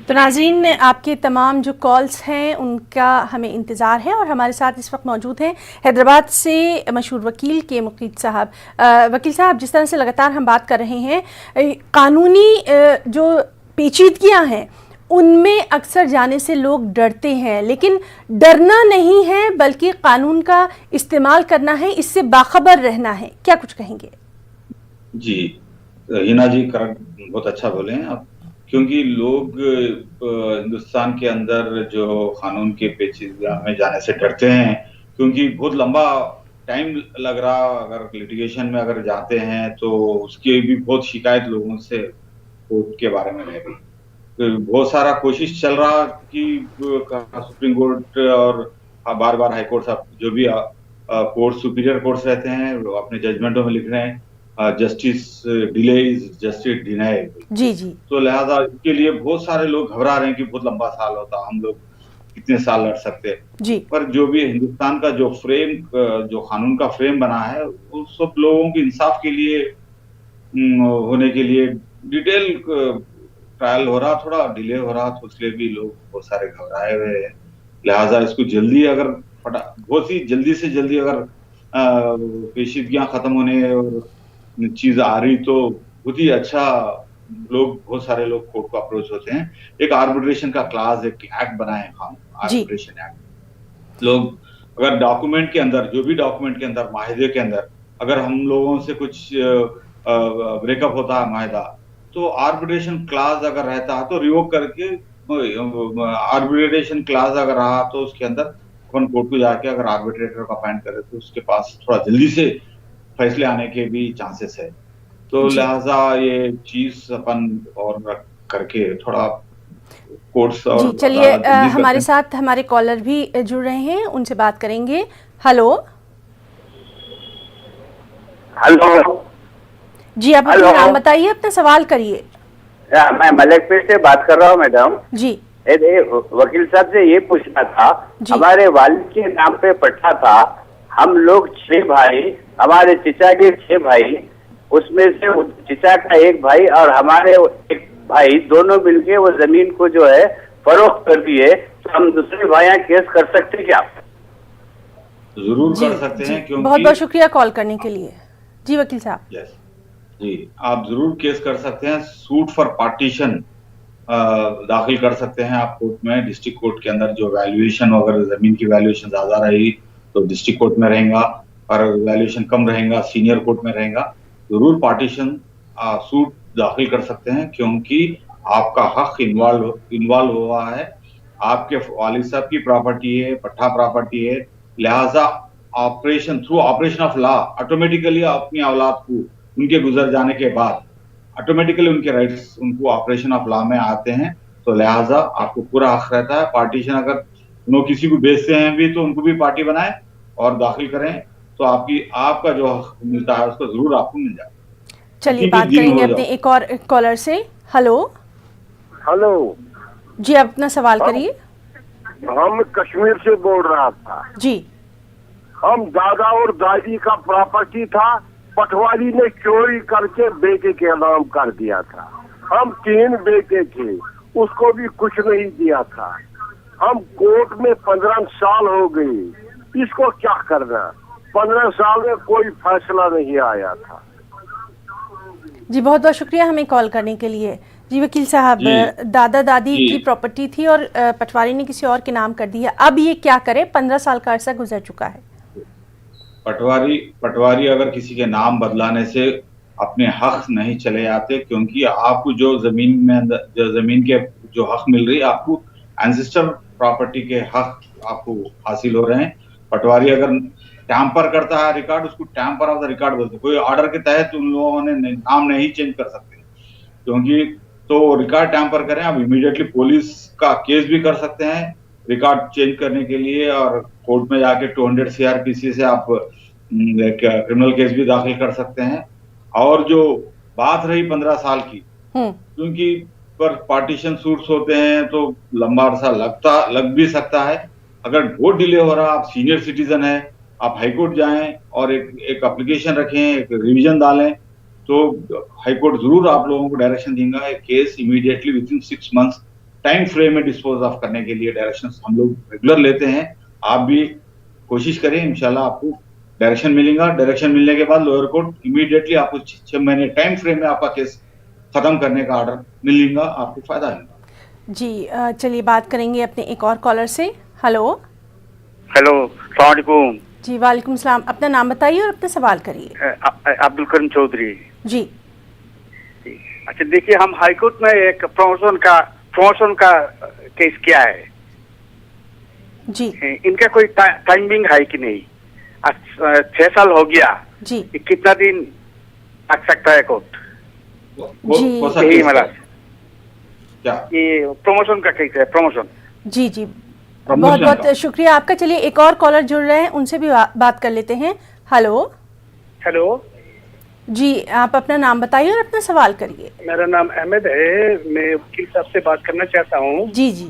तो नाज़रीन, आपके तमाम जो कॉल्स हैं उनका हमें इंतज़ार है और हमारे साथ इस वक्त मौजूद हैं हैदराबाद से मशहूर वकील के मुकीद साहब। वकील साहब, जिस तरह से लगातार हम बात कर रहे हैं, कानूनी जो पेचीदगियां हैं उनमें अक्सर जाने से लोग डरते हैं, लेकिन डरना नहीं है बल्कि कानून का इस्तेमाल करना है, इससे बाखबर रहना है। क्या कुछ कहेंगे? जी हिना जी, बहुत अच्छा बोले हैं आप, क्योंकि लोग हिंदुस्तान के अंदर जो कानून के पेचीदगियां में जाने से डरते हैं, क्योंकि बहुत लंबा टाइम लग रहा। अगर लिटिगेशन में अगर जाते हैं तो उसकी भी बहुत शिकायत लोगों से कोर्ट के बारे में रह गई। तो बहुत सारा कोशिश चल रहा कि सुप्रीम कोर्ट और बार बार हाई कोर्ट साहब जो भी कोर्ट सुपीरियर कोर्ट्स रहते हैं वो अपने जजमेंटों में लिख रहे हैं justice delay is justice denied. जी जी। तो लिहाजा इसके लिए बहुत सारे लोग घबरा रहे हैं कि बहुत लंबा साल होता, हम लोग कितने साल लड़ सकते जी। पर जो भी हिंदुस्तान का जो फ्रेम, जो कानून का फ्रेम बना है, वो सब लोगों के इंसाफ के लिए होने के लिए डिटेल ट्रायल हो रहा, थोड़ा डिले हो रहा, तो इसलिए भी लोग बहुत सारे घबराए हुए हैं। लिहाजा इसको जल्दी अगर बहुत ही जल्दी से जल्दी अगर पेचीदगियां खत्म होने और चीज आ रही तो बहुत ही अच्छा, लोग बहुत सारे लोग कोर्ट को अप्रोच होते हैं। एक आर्बिट्रेशन का क्लास, एक एक्ट बनाए कानून, आर्बिट्रेशन एक्ट। लोग अगर डॉक्यूमेंट के अंदर, जो भी डॉक्यूमेंट के अंदर, माहिदे के अंदर अगर हम लोगों से कुछ ब्रेकअप होता है माहिदा, तो आर्बिट्रेशन क्लास अगर रहता है तो रिवोक करके, आर्बिट्रेशन क्लास अगर रहा तो उसके अंदर अपन कोर्ट को जाके अगर आर्बिट्रेटर को अपॉइंट करे तो उसके पास थोड़ा जल्दी से फैसले आने के भी चांसेस है। तो लिहाजा ये चीज अपन और करके थोड़ा कोर्ट्स और जी। चलिए, हमारे साथ हमारे कॉलर भी जुड़ रहे हैं, उनसे बात करेंगे। हेलो, हेलो जी, आप अपना नाम बताइए, अपना सवाल करिए। मैं मलिकपेट से बात कर रहा हूँ मैडम जी। वकील साहब से ये पूछना था, हमारे वालिद के नाम पे पट्टा था, हम लोग 6 भाई, हमारे चिचा के 6 भाई, उसमें से चिचा का एक भाई और हमारे एक भाई दोनों मिलके वो जमीन को जो है फरोख्त कर दिए, तो हम दूसरे भाइयां केस कर सकते क्या? जरूर कर सकते हैं, क्योंकि बहुत बहुत शुक्रिया कॉल करने के लिए। जी वकील साहब। यस जी, आप जरूर केस कर सकते हैं। सूट फॉर पार्टीशन दाखिल कर सकते हैं आप कोर्ट में, डिस्ट्रिक्ट कोर्ट के अंदर। जो वैल्यूएशन, अगर जमीन की वैल्यूएशन ज्यादा रही तो डिस्ट्रिक्ट कोर्ट में रहेगा, और वैल्यूएशन कम रहेगा सीनियर कोर्ट में रहेगा। जरूर पार्टीशन सूट दाखिल कर सकते हैं, क्योंकि आपका हक इन्वॉल्व हुआ है, आपके वालिद साहब की प्रॉपर्टी है, पट्टा प्रॉपर्टी है। लिहाजा operation, through operation of law, automatically अपनी औलाद को उनके गुजर जाने के बाद ऑटोमेटिकली उनके राइट्स उनको ऑपरेशन ऑफ लॉ में आते हैं। तो लिहाजा आपको पूरा हक रहता है। पार्टीशन अगर उन्होंने किसी को बेचते हैं भी तो उनको भी पार्टी बनाए और दाखिल करें, तो आपका जो हक मिलता है उसको जरूर आपको मिल जाए। चलिए बात करेंगे अपने एक और कॉलर से। हेलो, हेलो जी, आप अपना सवाल करिए। हम कश्मीर से बोल रहा था जी। हम दादा और दादी का प्रॉपर्टी था, पटवारी ने चोरी करके बेटे के नाम कर दिया था। हम 3 बेटे थे, उसको भी कुछ नहीं दिया था। हम कोर्ट में 15 साल हो गई, इसको क्या करना? 15 साल में कोई फैसला नहीं आया था। जी बहुत बहुत शुक्रिया हमें कॉल करने के लिए। जी वकील साहब, दादा दादी की प्रॉपर्टी थी और पटवारी ने किसी और के नाम कर दिया, अब ये क्या करे? 15 साल का अरसा गुजर चुका है। पटवारी अगर किसी के नाम बदलाने से अपने हक नहीं चले आते, क्योंकि आपको जो जमीन के जो हक मिल रही है, आपको एंसेस्टर प्रॉपर्टी के हक आपको हासिल हो रहे हैं। पटवारी अगर टैंपर करता है रिकॉर्ड, उसको टैंपर ऑफ द रिकॉर्ड बोलते हैं। कोई ऑर्डर के तहत उन लोगों ने नाम नहीं चेंज कर सकते, क्योंकि तो रिकॉर्ड टैंपर करें आप इमीडिएटली पुलिस का केस भी कर सकते हैं रिकॉर्ड चेंज करने के लिए, और कोर्ट में जाके 200 CRPC से आप क्रिमिनल केस भी दाखिल कर सकते हैं। और जो बात रही 15 साल की, क्योंकि पर पार्टीशन सूट्स होते हैं तो लंबा अरसा लग भी सकता है। अगर बहुत डिले हो रहा, आप सीनियर सिटीजन है, आप हाईकोर्ट जाएं और एक एप्लीकेशन रखें, एक रिवीजन डालें, तो हाईकोर्ट जरूर आप लोगों को डायरेक्शन देगा एक case immediately with in 6 months time frame में डिस्पोज ऑफ करने के लिए डायरेक्शन हम लोग रेगुलर लेते हैं। आप भी कोशिश करें, इंशाल्लाह आपको डायरेक्शन मिलेगा। डायरेक्शन मिलने के बाद लोअर कोर्ट इमीडिएटली आपको 6 महीने टाइम फ्रेम में आपका केस खत्म करने का ऑर्डर मिलेगा, आपको फायदा होगा। जी चलिए बात करेंगे अपने एक और कॉलर से। हेलो अस्सलाम वालेकुम। जी वालेकुम सलाम। अपना नाम बताइए और अपना सवाल करिए। अब्दुल करीम चौधरी जी। अच्छा देखिए, हम हाई कोर्ट में एक प्रमोशन का केस किया है जी। इनका कोई टाइमिंग है कि नहीं? 6 साल हो गया जी, कितना दिन लग सकता है कोर्ट? जी क्या ये प्रमोशन का केस है? प्रमोशन। जी जी, बहुत बहुत शुक्रिया आपका। चलिए एक और कॉलर जुड़ रहे हैं, उनसे भी बात कर लेते हैं। हेलो जी, आप अपना नाम बताइए और अपना सवाल करिए। मेरा नाम अहमद है, मैं वकील साहब से बात करना चाहता हूँ। जी जी,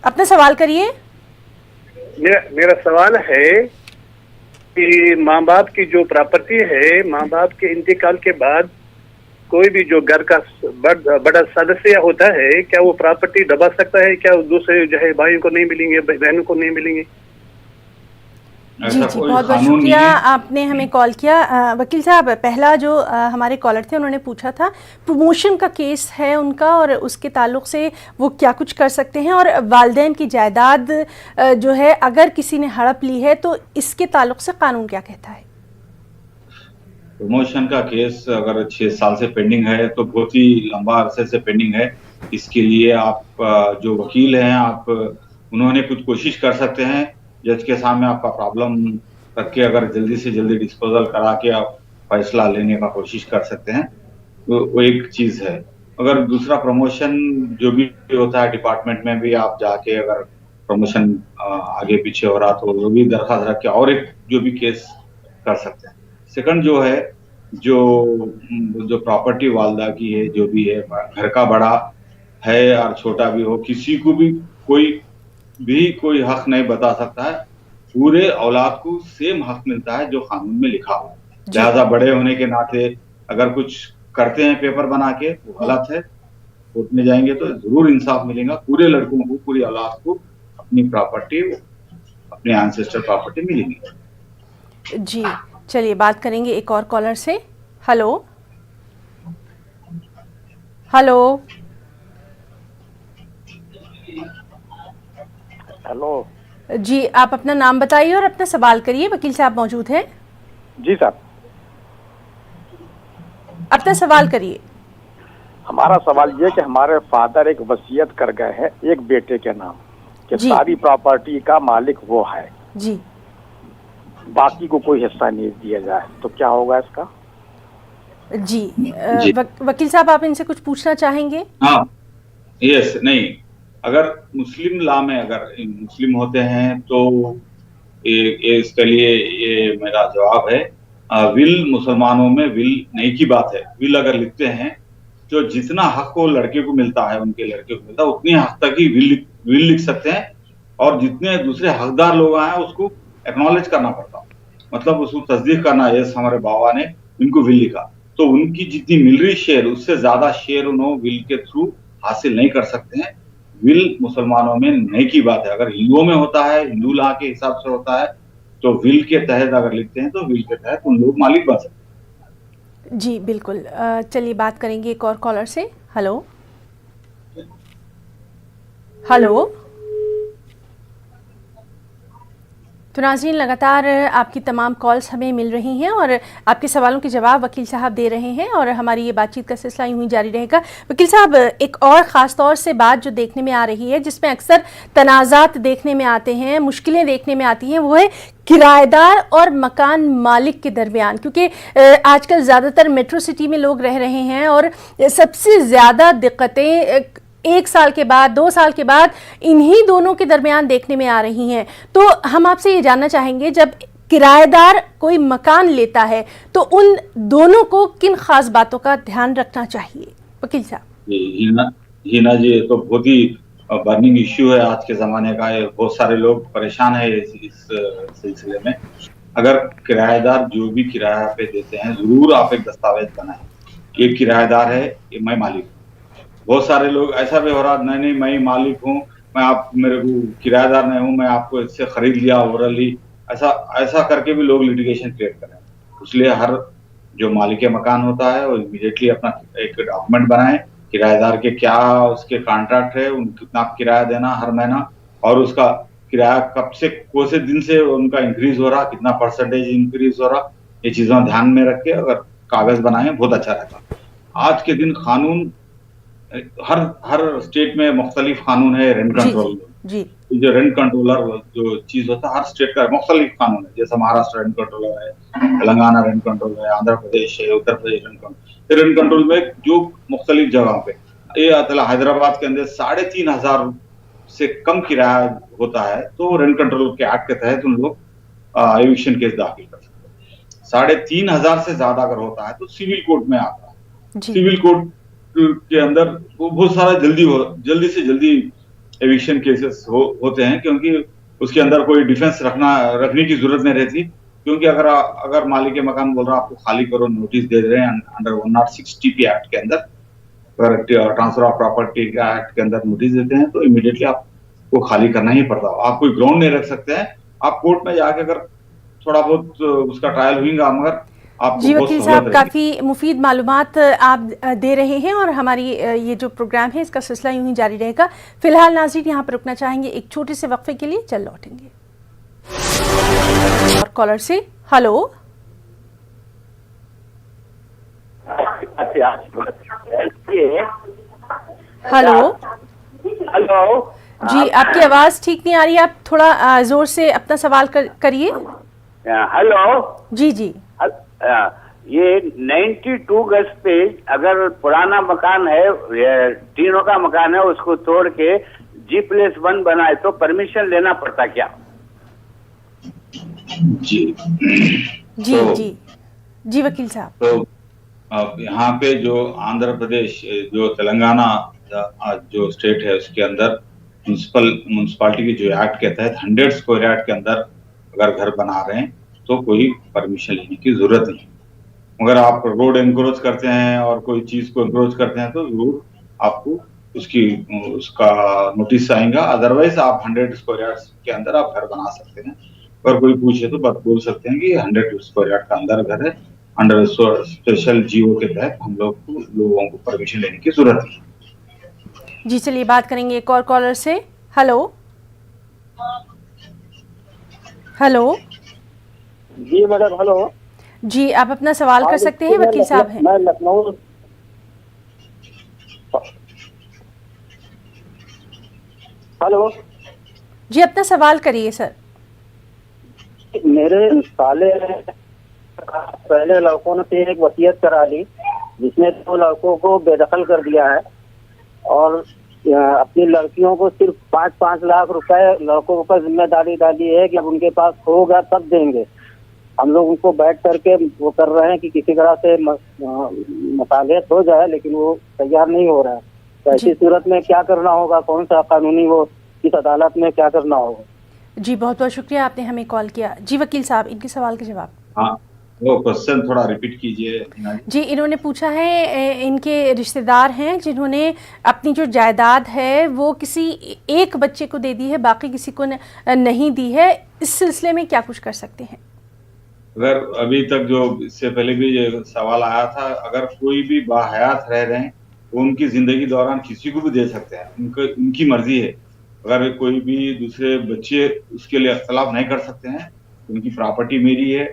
अपना सवाल करिए। मेरा सवाल है कि माँ बाप की जो प्रॉपर्टी है, माँ बाप के इंतकाल के बाद कोई भी जो घर का बड़ा सदस्य होता है, क्या वो प्रॉपर्टी दबा सकता है? क्या दूसरे जो है भाइयों को नहीं मिलेंगे, बहनों को नहीं मिलेंगे? जी जी, बहुत बहुत शुक्रिया आपने हमें कॉल किया। वकील साहब, पहला जो हमारे कॉलर थे उन्होंने पूछा था प्रमोशन का केस है उनका और उसके ताल्लुक से वो क्या कुछ कर सकते हैं, और वालिदैन की जायदाद जो है अगर किसी ने हड़प ली है तो इसके ताल्लुक से कानून क्या कहता है? प्रमोशन का केस अगर 6 साल से पेंडिंग है तो बहुत ही लंबा अरसे से पेंडिंग है। इसके लिए आप जो वकील हैं, आप उन्होंने कुछ कोशिश कर सकते हैं, जज के सामने आपका प्रॉब्लम रख के अगर जल्दी से जल्दी डिस्पोजल करा के आप फैसला लेने का कोशिश कर सकते हैं, तो वो एक चीज है। अगर दूसरा प्रमोशन जो भी होता है डिपार्टमेंट में भी आप जाके अगर प्रमोशन आगे पीछे हो रहा तो वो भी दरखास्त रख के और एक जो भी केस कर सकते हैं। सेकंड जो है, जो प्रॉपर्टी वालदा की है, जो भी है, घर का बड़ा है और छोटा भी हो, किसी को भी कोई हक नहीं बता सकता है। पूरे औलाद को सेम हक मिलता है जो कानून में लिखा हो। लिहाजा बड़े होने के नाते अगर कुछ करते हैं पेपर बना के, वो गलत है। कोर्ट में जाएंगे तो जरूर इंसाफ मिलेगा। पूरे लड़कों को, पूरी औलाद को अपनी प्रॉपर्टी, अपने एंसेस्टर प्रॉपर्टी मिलेगी। जी चलिए बात करेंगे एक और कॉलर से। हेलो जी, आप अपना नाम बताइए और अपना सवाल करिए। वकील साहब मौजूद हैं? जी साहब, अपना सवाल करिए। हमारा सवाल ये कि हमारे फादर एक वसीयत कर गए हैं एक बेटे के नाम कि सारी प्रॉपर्टी का मालिक वो है जी, बाकी को कोई हिस्सा नहीं दिया जाए, तो क्या होगा इसका? जी, वकील साहब आप इनसे कुछ पूछना चाहेंगे? हाँ, यस, नहीं, अगर मुस्लिम लॉ में अगर मुस्लिम होते हैं तो इसके लिए ये मेरा जवाब है, विल मुसलमानों में विल नहीं की बात है। विल अगर लिखते हैं तो जितना हक वो लड़के को मिलता है, उनके लड़के को मिलता है, उतनी हक तक ही विल लिख सकते हैं, और जितने दूसरे हकदार लोग हैं उसको एक्नॉलेज करना पड़ता, मतलब उसको तस्दीक करना। यस, हमारे बाबा ने इनको विल लिखा, तो उनकी जितनी मिल रही शेयर उससे ज्यादा शेयर उन्होंने विल के थ्रू हासिल नहीं कर सकते हैं। विल मुसलमानों में नहीं की बात है। अगर हिंदुओं में होता है, हिंदू लॉ के हिसाब से होता है, तो विल के तहत अगर लिखते हैं तो विल के तहत उन लोग मालिक बन सकते हैं। जी बिल्कुल। चलिए बात करेंगे एक और कॉलर से। हेलो तो नाज़रीन, लगातार आपकी तमाम कॉल्स हमें मिल रही हैं और आपके सवालों के जवाब वकील साहब दे रहे हैं, और हमारी ये बातचीत का सिलसिला यूं ही जारी रहेगा। वकील साहब, एक और ख़ास तौर से बात जो देखने में आ रही है, जिसमें अक्सर तनाज़ात देखने में आते हैं, मुश्किलें देखने में आती हैं, वो है किराएदार और मकान मालिक के दरमियान, क्योंकि आजकल ज़्यादातर मेट्रो सिटी में लोग रह रहे हैं और सबसे ज़्यादा दिक्कतें 1 साल के बाद 2 साल के बाद इन्हीं दोनों के दरमियान देखने में आ रही हैं। तो हम आपसे ये जानना चाहेंगे, जब किराएदार कोई मकान लेता है तो उन दोनों को किन खास बातों का ध्यान रखना चाहिए? वकील साहब। हीना जी, ये तो बहुत ही बर्निंग इश्यू है आज के जमाने का। ये बहुत सारे लोग परेशान है इस सिलसिले में। अगर किराएदार जो भी किराया पे देते हैं, जरूर आप एक दस्तावेज बनाएं, ये किराएदार है, ये मैं मालिक हूँ। बहुत सारे लोग ऐसा भी हो रहा, नहीं मैं मालिक हूँ, मैं आप मेरे को किराएदार नहीं हूँ, मैं आपको इससे खरीद लिया ओवरली, ऐसा करके भी लोग लिटिगेशन क्रिएट कर रहे हैं। इसलिए हर जो मालिक मकान होता है वो इमीडिएटली अपना एक डॉक्यूमेंट बनाए, किराएदार के क्या उसके कॉन्ट्रैक्ट है, कितना किराया देना हर महीना, और उसका किराया कब से कौन से दिन से उनका इंक्रीज हो रहा, कितना परसेंटेज इंक्रीज हो रहा, ये चीजों ध्यान में रख के अगर कागज बनाए बहुत अच्छा रहता। आज के दिन कानून हर स्टेट में मुख्तलिफ कानून है। रेंट कंट्रोल जी जो रेंट कंट्रोलर जो चीज होता है, हर स्टेट का मुख्तलिफ कानून है। जैसे महाराष्ट्र रेंट कंट्रोलर है, तेलंगाना रेंट कंट्रोल है, आंध्र प्रदेश है, उत्तर प्रदेश रेंट कंट्रोल में जो मुख्तलिफ जगहों पे, ये हैदराबाद के अंदर 3,500 से कम किराया होता है तो रेंट कंट्रोल के एक्ट के तहत उन लोग एविक्शन केस दाखिल कर सकते हैं। 3,500 से ज्यादा अगर होता है तो सिविल कोर्ट में आता है। सिविल कोर्ट के अंदर वो बहुत सारा जल्दी से जल्दी एविक्शन केसेस होते हैं, क्योंकि उसके अंदर कोई डिफेंस रखने की जरूरत नहीं रहती। क्योंकि अगर मालिक मकान बोल रहा है आपको खाली करो, नोटिस दे रहे हैं अंडर 106 टीपी एक्ट के अंदर, अगर ट्रांसफर ऑफ प्रॉपर्टी का एक्ट के अंदर नोटिस देते हैं तो इमीडिएटली आपको खाली करना ही पड़ता है। आप कोई ग्राउंड नहीं रख सकते हैं। आप कोर्ट में जाके अगर थोड़ा बहुत उसका ट्रायल हुएगा, मगर जी वकील साहब, काफ़ी मुफीद मालूमात आप दे रहे हैं और हमारी ये जो प्रोग्राम है इसका सिलसिला यूं ही जारी रहेगा। फिलहाल नाज़रीन यहाँ पर रुकना चाहेंगे एक छोटे से वक्फे के लिए, चल लौटेंगे। और कॉलर से हेलो हेलो जी, आपकी आवाज़ ठीक नहीं आ रही है, आप थोड़ा जोर से अपना सवाल करिए। हेलो जी ये 92 गज पे अगर पुराना मकान है, तीनों का मकान है, उसको तोड़ के G+1 बनाए तो परमिशन लेना पड़ता क्या? जी वकील साहब। तो यहाँ पे जो आंध्र प्रदेश जो तेलंगाना जो स्टेट है उसके अंदर म्युनिसिपालिटी की जो एक्ट के तहत 100 स्क्वायर यार्ड के अंदर अगर घर बना रहे हैं तो कोई परमिशन लेने की जरूरत नहीं। मगर आप रोड एनक्रोच करते हैं और कोई चीज को एनक्रोच करते हैं तो जरूर आपको उसका नोटिस आएगा। अदरवाइज आप 100 स्क्वायर यार्ड के अंदर आप घर बना सकते हैं। अगर कोई पूछे तो बात बोल सकते हैं कि 100 स्क्वायर यार्ड का अंदर घर है, अंडर स्पेशल जीओ के तहत हम लोगों को परमिशन लेने की जरूरत है। जी चलिए बात करेंगे एक और कॉलर से। हेलो जी मैडम। हेलो जी, आप अपना सवाल कर सकते हैं, वकील साहब हैं। मैं लखनऊ। हेलो जी, अपना सवाल करिए सर। मेरे साले पहले लड़कों ने एक वसीयत करा ली जिसमें 2 लड़कों को बेदखल कर दिया है और अपनी लड़कियों को सिर्फ 5-5 लाख रुपए लड़कों के ऊपर जिम्मेदारी डाली है कि अब उनके पास होगा तब देंगे। हम लोग उनको बैठ करके वो कर रहे हैं कि किसी तरह से मसालियत हो जाए, लेकिन वो तैयार नहीं हो रहा है। तो ऐसी सूरत में क्या करना होगा, कौन सा कानूनी वो इस अदालत में क्या करना होगा? जी बहुत बहुत शुक्रिया, आपने हमें कॉल किया। जी वकील साहब, इनके सवाल के जवाब। हाँ, वो क्वेश्चन थोड़ा रिपीट कीजिए। जी, इन्होंने पूछा है, इनके रिश्तेदार हैं जिन्होंने अपनी जो जायदाद है वो किसी एक बच्चे को दे दी है, बाकी किसी को नहीं दी है। इस सिलसिले में क्या कुछ कर सकते हैं? अगर अभी तक जो इससे पहले भी ये सवाल आया था, अगर कोई भी बाहयात रह रहे हैं तो उनकी जिंदगी दौरान किसी को भी दे सकते हैं, उनकी मर्जी है। अगर कोई भी दूसरे बच्चे उसके लिए इख्तलाफ नहीं कर सकते हैं, उनकी प्रॉपर्टी मेरी है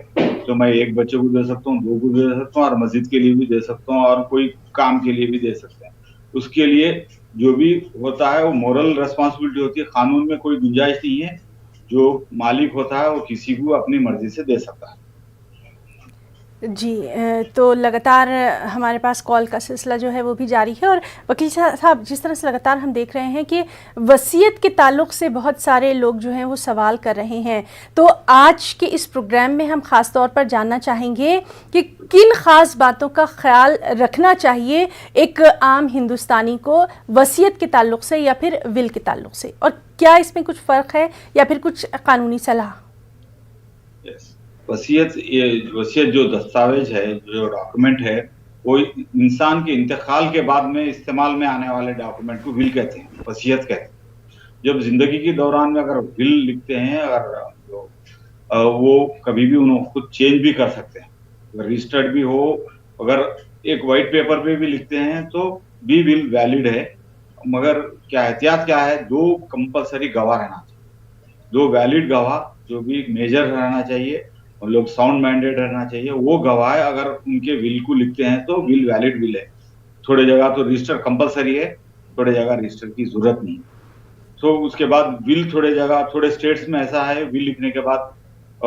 तो मैं एक बच्चे को दे सकता हूँ, 2 को दे सकता हूँ और मस्जिद के लिए भी दे सकता हूँ और कोई काम के लिए भी दे सकते हैं। उसके लिए जो भी होता है वो मोरल रेस्पॉन्सिबिलिटी होती है। कानून में कोई गुंजाइश नहीं है जो मालिक होता है वो किसी को अपनी मर्जी से दे सकता है। जी, तो लगातार हमारे पास कॉल का सिलसिला जो है वो भी जारी है। और वकील साहब, जिस तरह से लगातार हम देख रहे हैं कि वसीयत के ताल्लुक़ से बहुत सारे लोग जो हैं वो सवाल कर रहे हैं, तो आज के इस प्रोग्राम में हम ख़ास तौर पर जानना चाहेंगे कि किन ख़ास बातों का ख्याल रखना चाहिए एक आम हिंदुस्तानी को वसीयत के ताल्लुक़ से या फिर विल के ताल्लुक़ से, और क्या इसमें कुछ फ़र्क है या फिर कुछ कानूनी सलाह? वसीयत जो दस्तावेज है, जो डॉक्यूमेंट है, वो इंसान के इंतकाल के बाद में इस्तेमाल में आने वाले डॉक्यूमेंट को विल कहते हैं, वसीयत कहते हैं। जब जिंदगी के दौरान में अगर विल लिखते हैं, अगर वो कभी भी उन्हें खुद चेंज भी कर सकते हैं, अगर रजिस्टर्ड भी हो, अगर एक वाइट पेपर पे भी लिखते हैं तो भी विल वैलिड है। मगर क्या एहतियात क्या है, 2 कंपलसरी गवाह रहना चाहिए, 2 वैलिड गवाह, जो भी मेजर रहना चाहिए, उन लोग साउंड माइंडेड रहना चाहिए। वो गवाह अगर उनके विल को लिखते हैं तो विल वैलिड विल है। थोड़े जगह तो रजिस्टर कंपलसरी है, थोड़े जगह रजिस्टर की जरूरत नहीं। तो उसके बाद विल थोड़े जगह, थोड़े स्टेट्स में ऐसा है, विल लिखने के बाद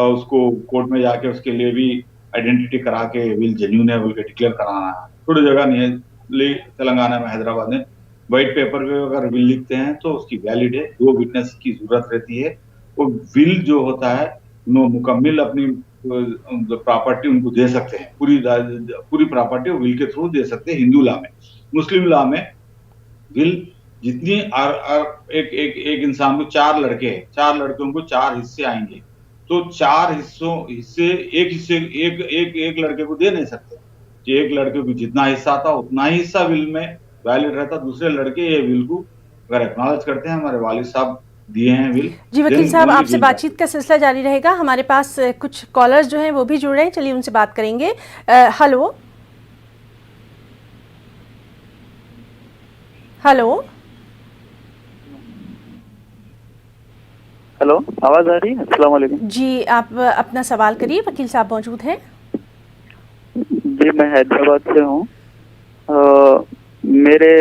उसको कोर्ट में जाके उसके लिए भी आइडेंटिटी करा के विल जेन्युइन है बोल के डिक्लेयर कराना है। थोड़ी जगह नहीं है, तेलंगाना में, हैदराबाद में व्हाइट पेपर पे अगर विल लिखते हैं तो उसकी वैलिड है, 2 विटनेस की जरूरत रहती है। वो विल जो होता है मुकम्मिल अपनी प्रॉपर्टी उनको दे सकते हैं, पूरी प्रॉपर्टी विल के थ्रू दे सकते हैं हिंदू लॉ में। मुस्लिम लॉ में विल जितनी एक इंसान को 4 लड़के हैं, 4 लड़कों को 4 हिस्से आएंगे, तो 4 हिस्से एक लड़के को दे नहीं सकते। कि एक लड़के को जितना हिस्सा था उतना ही हिस्सा विल में वैलिड रहता। दूसरे लड़के ये विल को अगर एक्नॉलेज करते हैं, हमारे वालिद साहब दिए हैं विल। जी वकील साहब, आपसे बातचीत का सिलसिला जारी रहेगा। हमारे पास कुछ कॉलर्स जो हैं वो भी जुड़ रहे हैं, चलिए उनसे बात करेंगे। हेलो हेलो हेलो, आवाज आ रही है? अस्सलाम वालेकुम जी, आप अपना सवाल करिए, वकील साहब मौजूद हैं। जी, मैं हैदराबाद से हूँ। मेरे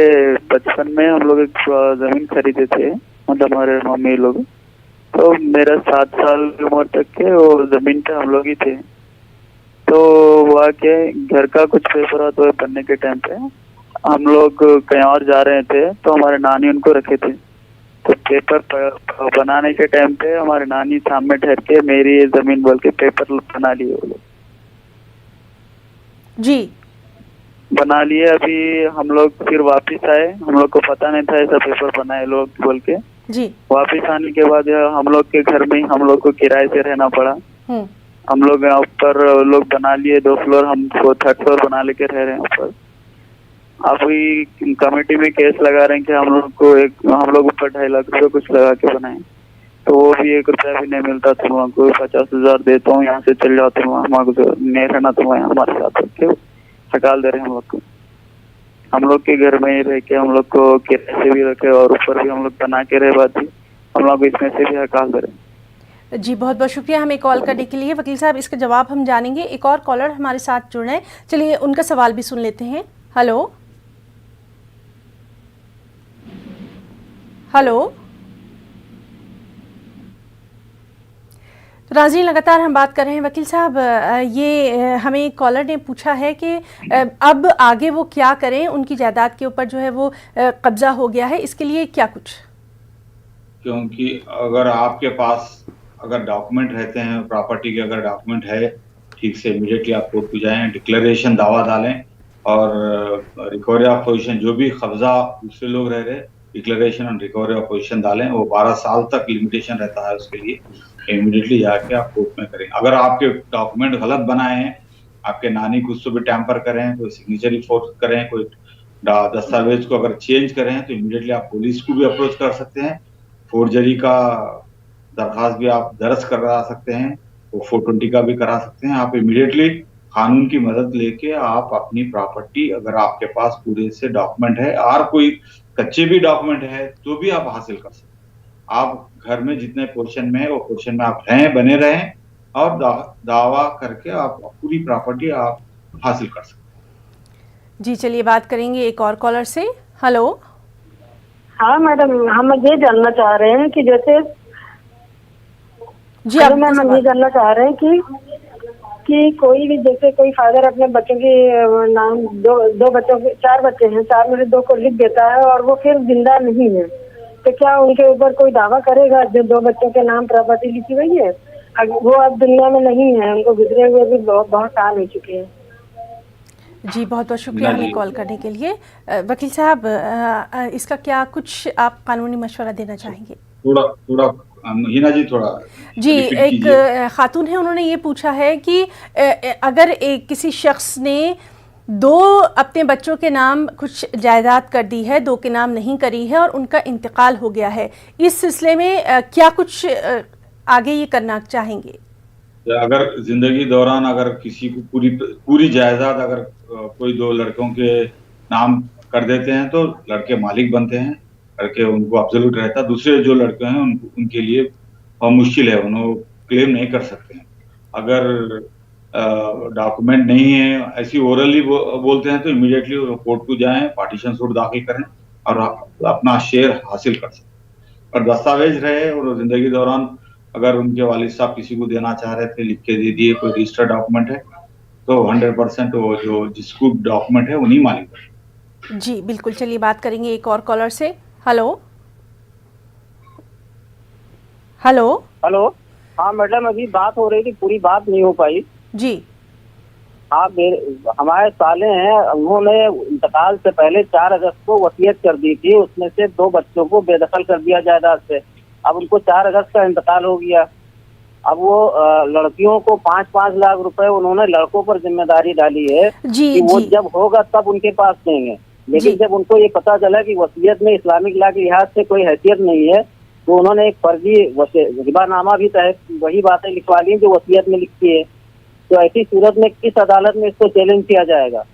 बचपन में हम लोग एक जमीन खरीदे थे, मतलब हमारे मम्मी लोग। तो मेरा 7 साल की उम्र तक के वो जमीन पे हम लोग ही थे। तो वहाँ के घर का कुछ पेपर तो बनने के टाइम पे हम लोग कहीं और जा रहे थे, तो हमारे नानी उनको रखे थे। तो पेपर बनाने के टाइम पे हमारे नानी सामने ठहर के मेरी ये जमीन बोल के पेपर बना लिए वो लोग। जी, बना लिए। अभी हम लोग फिर वापस आए, हम लोग को पता नहीं था ऐसा पेपर बनाए लोग बोल के। जी, वापस आने के बाद हम लोग के घर में हम लोग को किराए से रहना पड़ा। हम लोग यहाँ ऊपर लोग बना लिए 2 फ्लोर, हम 3rd फ्लोर बना लेके रह रहे हैं ऊपर। अभी कमेटी में केस लगा रहे हैं कि हम लोग ऊपर 2.5 लाख रुपए कुछ लगा के बनाए, तो वो भी 1 रुपया भी नहीं मिलता। तुम लोग को 50,000 देता हूँ, यहाँ से चल जाओ तुम, हमारे नहीं रहना तुम हमारे साथ रखे, हकाल दे रहे हैं हम लोग को। हम लोग के घर में ही रह के हम लोग को किराए से भी रखे और ऊपर भी हम लोग बना के रहे, बात हम लोग इसमें से भी हकाल दे रहे हैं। जी, बहुत बहुत शुक्रिया हमें कॉल करने के लिए। वकील साहब, इसका जवाब हम जानेंगे। एक और कॉलर हमारे साथ जुड़ रहे हैं, चलिए उनका सवाल भी सुन लेते हैं। हेलो हेलो तो नाज़रीन, लगातार हम बात कर रहे हैं। वकील साहब, ये हमें एक कॉलर ने पूछा है कि अब आगे वो क्या करें, उनकी जायदाद के ऊपर जो है वो कब्जा हो गया है, इसके लिए क्या कुछ? क्योंकि अगर आपके पास अगर डॉक्यूमेंट रहते हैं, प्रॉपर्टी के अगर डॉक्यूमेंट है, ठीक से इमीडिएटली आप कोर्ट को जाएं, डिक्लेरेशन दावा डालें और रिकवरी ऑफ पोजीशन, जो भी कब्जा दूसरे लोग रह रहे, डिक्लेरेशन और रिकवरी ऑफ पोजीशन डालें। वो 12 साल तक लिमिटेशन रहता है उसके लिए। इमीडिएटली जाके आप कोर्ट में करें। अगर आपके डॉक्यूमेंट गलत बनाए हैं, आपके नानी कुछ से भी टैंपर करें, कोई सिग्नेचर फोर्स करें, कोई दस्तावेज को अगर चेंज करें, तो इमीडिएटली आप पुलिस को भी अप्रोच कर सकते हैं। फोर्जरी का दरखास्त भी आप दर्ज करा सकते हैं, वो 420 का भी करा सकते हैं। आप इमीडिएटली कानून की मदद लेके आप अपनी प्रॉपर्टी, अगर आपके पास पूरे से डॉक्यूमेंट है और कोई कच्चे भी डॉक्यूमेंट है तो भी आप हासिल कर सकते हैं। आप घर में जितने पोर्शन में है वो पोर्शन में आप रहें, बने रहें और दावा करके आप पूरी प्रॉपर्टी आप हासिल कर सकते हैं। जी, चलिए बात करेंगे एक और कॉलर से। हेलो। हाँ मैडम, हम ये जानना चाह रहे हैं कि जैसे जी आप मैम हम ये जानना चाह रहे हैं कि कोई भी जैसे कोई फादर अपने बच्चों के नाम दो बच्चों के 4 बच्चे हैं, 4 में से 2 को लिख देता है और वो फिर जिंदा नहीं है, तो क्या उनके ऊपर कोई दावा करेगा? जो 2 बच्चों के नाम प्रॉपर्टी लिखी हुई है, वो अब दुनिया में नहीं है, उनको गुजरे हुए भी बहुत साल हो चुके हैं। जी बहुत बहुत शुक्रिया हमें कॉल करने के लिए। वकील साहब, इसका क्या कुछ आप कानूनी मशवरा देना चाहेंगे? थोड़ा हिना जी थोड़ा जी, एक खातून है, उन्होंने ये पूछा है कि अगर किसी शख्स ने 2 अपने बच्चों के नाम कुछ जायदाद कर दी है, 2 के नाम नहीं करी है और उनका इंतकाल हो गया है, इस सिलसिले में क्या कुछ आगे ये करना चाहेंगे? अगर जिंदगी दौरान अगर किसी को पूरी जायदाद अगर कोई 2 लड़कों के नाम कर देते हैं तो लड़के मालिक बनते हैं, लड़के उनको एब्सोल्यूट रहता। दूसरे जो लड़के हैं उनके लिए मुश्किल है, उन्होंने क्लेम नहीं कर सकते हैं। अगर डॉक्यूमेंट नहीं है, ऐसी ओरली बोलते हैं तो इमीडिएटली कोर्ट को जाएं, पार्टीशन सूट दाखिल करें और अपना शेयर हासिल कर सकते। और दस्तावेज रहे और जिंदगी दौरान अगर उनके वालिद साहब किसी को देना चाह रहे थे, लिख के दे दिए, कोई रजिस्टर्ड डॉक्यूमेंट है तो 100% वो जो जिसको डॉक्यूमेंट है उन्हीं मालिक है। जी बिल्कुल, चलिए बात करेंगे एक और कॉलर से। हेलो हेलो हेलो, हाँ मैडम, अभी बात हो रही थी, पूरी बात नहीं हो पाई जी। आप हमारे साले हैं, उन्होंने इंतकाल से पहले 4 अगस्त को वसीयत कर दी थी, उसमें से 2 बच्चों को बेदखल कर दिया जायदाद से। अब उनको 4 अगस्त का इंतकाल हो गया। अब वो लड़कियों को 5-5 लाख रुपए उन्होंने लड़कों पर जिम्मेदारी डाली है कि वो जब होगा तब उनके पास देंगे, लेकिन जब उनको ये पता चला कि वसीयत में इस्लामिक ला के लिहाज से कोई हैसियत नहीं है तो उन्होंने एक फर्जी हिबानामा भी वही बातें लिखवा ली जो वसीयत में लिखती है। तो ऐसी सूरत में किस अदालत में इसको चैलेंज किया जाएगा?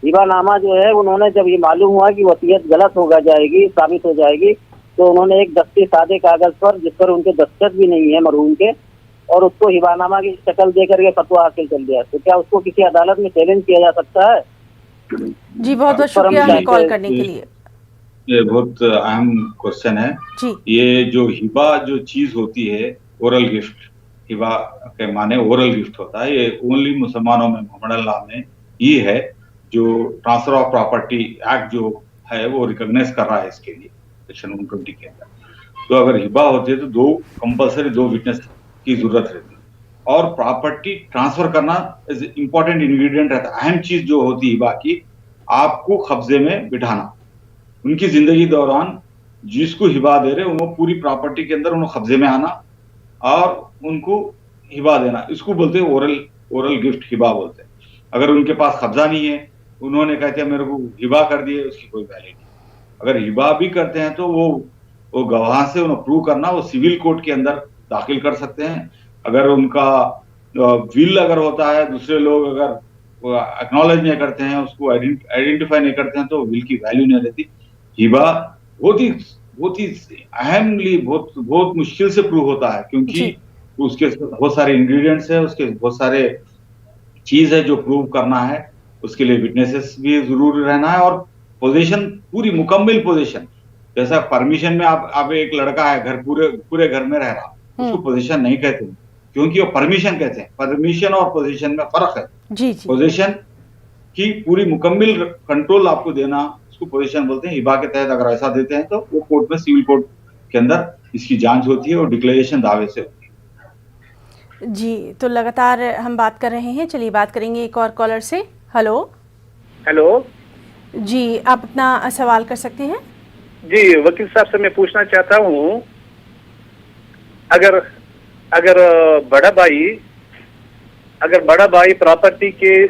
हिबानामा जो है, उन्होंने जब ये मालूम हुआ कि वसीयत गलत होगा जाएगी, साबित हो जाएगी, तो उन्होंने एक दस्ती सादे कागज पर, जिस पर उनके दस्तखत भी नहीं है मरहूम के, और उसको हिबानामा की शक्ल दे करके फतवा हासिल कर लिया। तो क्या उसको किसी अदालत में चैलेंज किया जा सकता है? जी बहुत बहुत शुक्रिया हमें कॉल करने के लिए। ये बहुत अहम क्वेश्चन है जी। ये जो हिबा जो चीज होती है, ओरल गिफ्ट, हिबा के माने ओरल गिफ्ट होता है, ये ओनली मुसलमानों में, मोहम्मद अल्लाह में ये है जो ट्रांसफर ऑफ प्रॉपर्टी एक्ट जो है वो रिकॉग्नाइज कर रहा है इसके लिए सेक्शन 120 के अंदर। तो अगर हिबा होती है तो कंपल्सरी 2 विटनेस की जरूरत रहती है और प्रॉपर्टी ट्रांसफर करना इंपॉर्टेंट इंग्रेडिएंट रहता है। अहम चीज जो होती है हिबा की, आपको कब्जे में बिठाना, उनकी जिंदगी दौरान जिसको हिबा दे रहे वो पूरी प्रॉपर्टी के अंदर उन्हें कब्जे में आना और उनको हिबा देना, इसको बोलते हैं ओरल गिफ्ट, हिबा बोलते हैं। अगर उनके पास कब्जा नहीं है, उन्होंने कहते हैं मेरे को हिबा कर दिए, उसकी कोई वैल्यू नहीं। अगर हिबा भी करते हैं तो वो गवाह से उन्हें प्रूव करना, वो सिविल कोर्ट के अंदर दाखिल कर सकते हैं। अगर उनका विल अगर होता है, दूसरे लोग अगर एक्नॉलेज नहीं करते हैं, उसको आइडेंटिफाई नहीं करते हैं तो विल की वैल्यू नहीं रहती। हिबा बहुत ही अहमली बहुत मुश्किल से प्रूव होता है, क्योंकि उसके बहुत सारे इंग्रेडिएंट्स है, उसके बहुत सारे चीज है जो प्रूव करना है। उसके लिए विटनेसेस भी जरूर रहना है और पोजीशन, पूरी मुकम्मल पोजीशन। जैसा परमिशन में आप एक लड़का है, घर पूरे घर में रह रहा, उसको पोजीशन नहीं कहते, क्योंकि वो परमिशन कहते हैं। परमिशन और पोजीशन में फर्क है। पोजीशन की पूरी मुकम्मल कंट्रोल आपको देना, उसको पोजीशन बोलते हैं। हिबा के तहत अगर ऐसा देते हैं तो वो कोर्ट में, सिविल कोर्ट के अंदर इसकी जांच होती है और डिक्लेरेशन दावे से होती है। जी, तो लगातार हम बात कर रहे हैं, चलिए बात करेंगे एक और कॉलर से। हेलो जी, आप अपना सवाल कर सकते हैं। जी, वकील साहब से मैं पूछना चाहता हूँ, अगर बड़ा भाई प्रॉपर्टी के,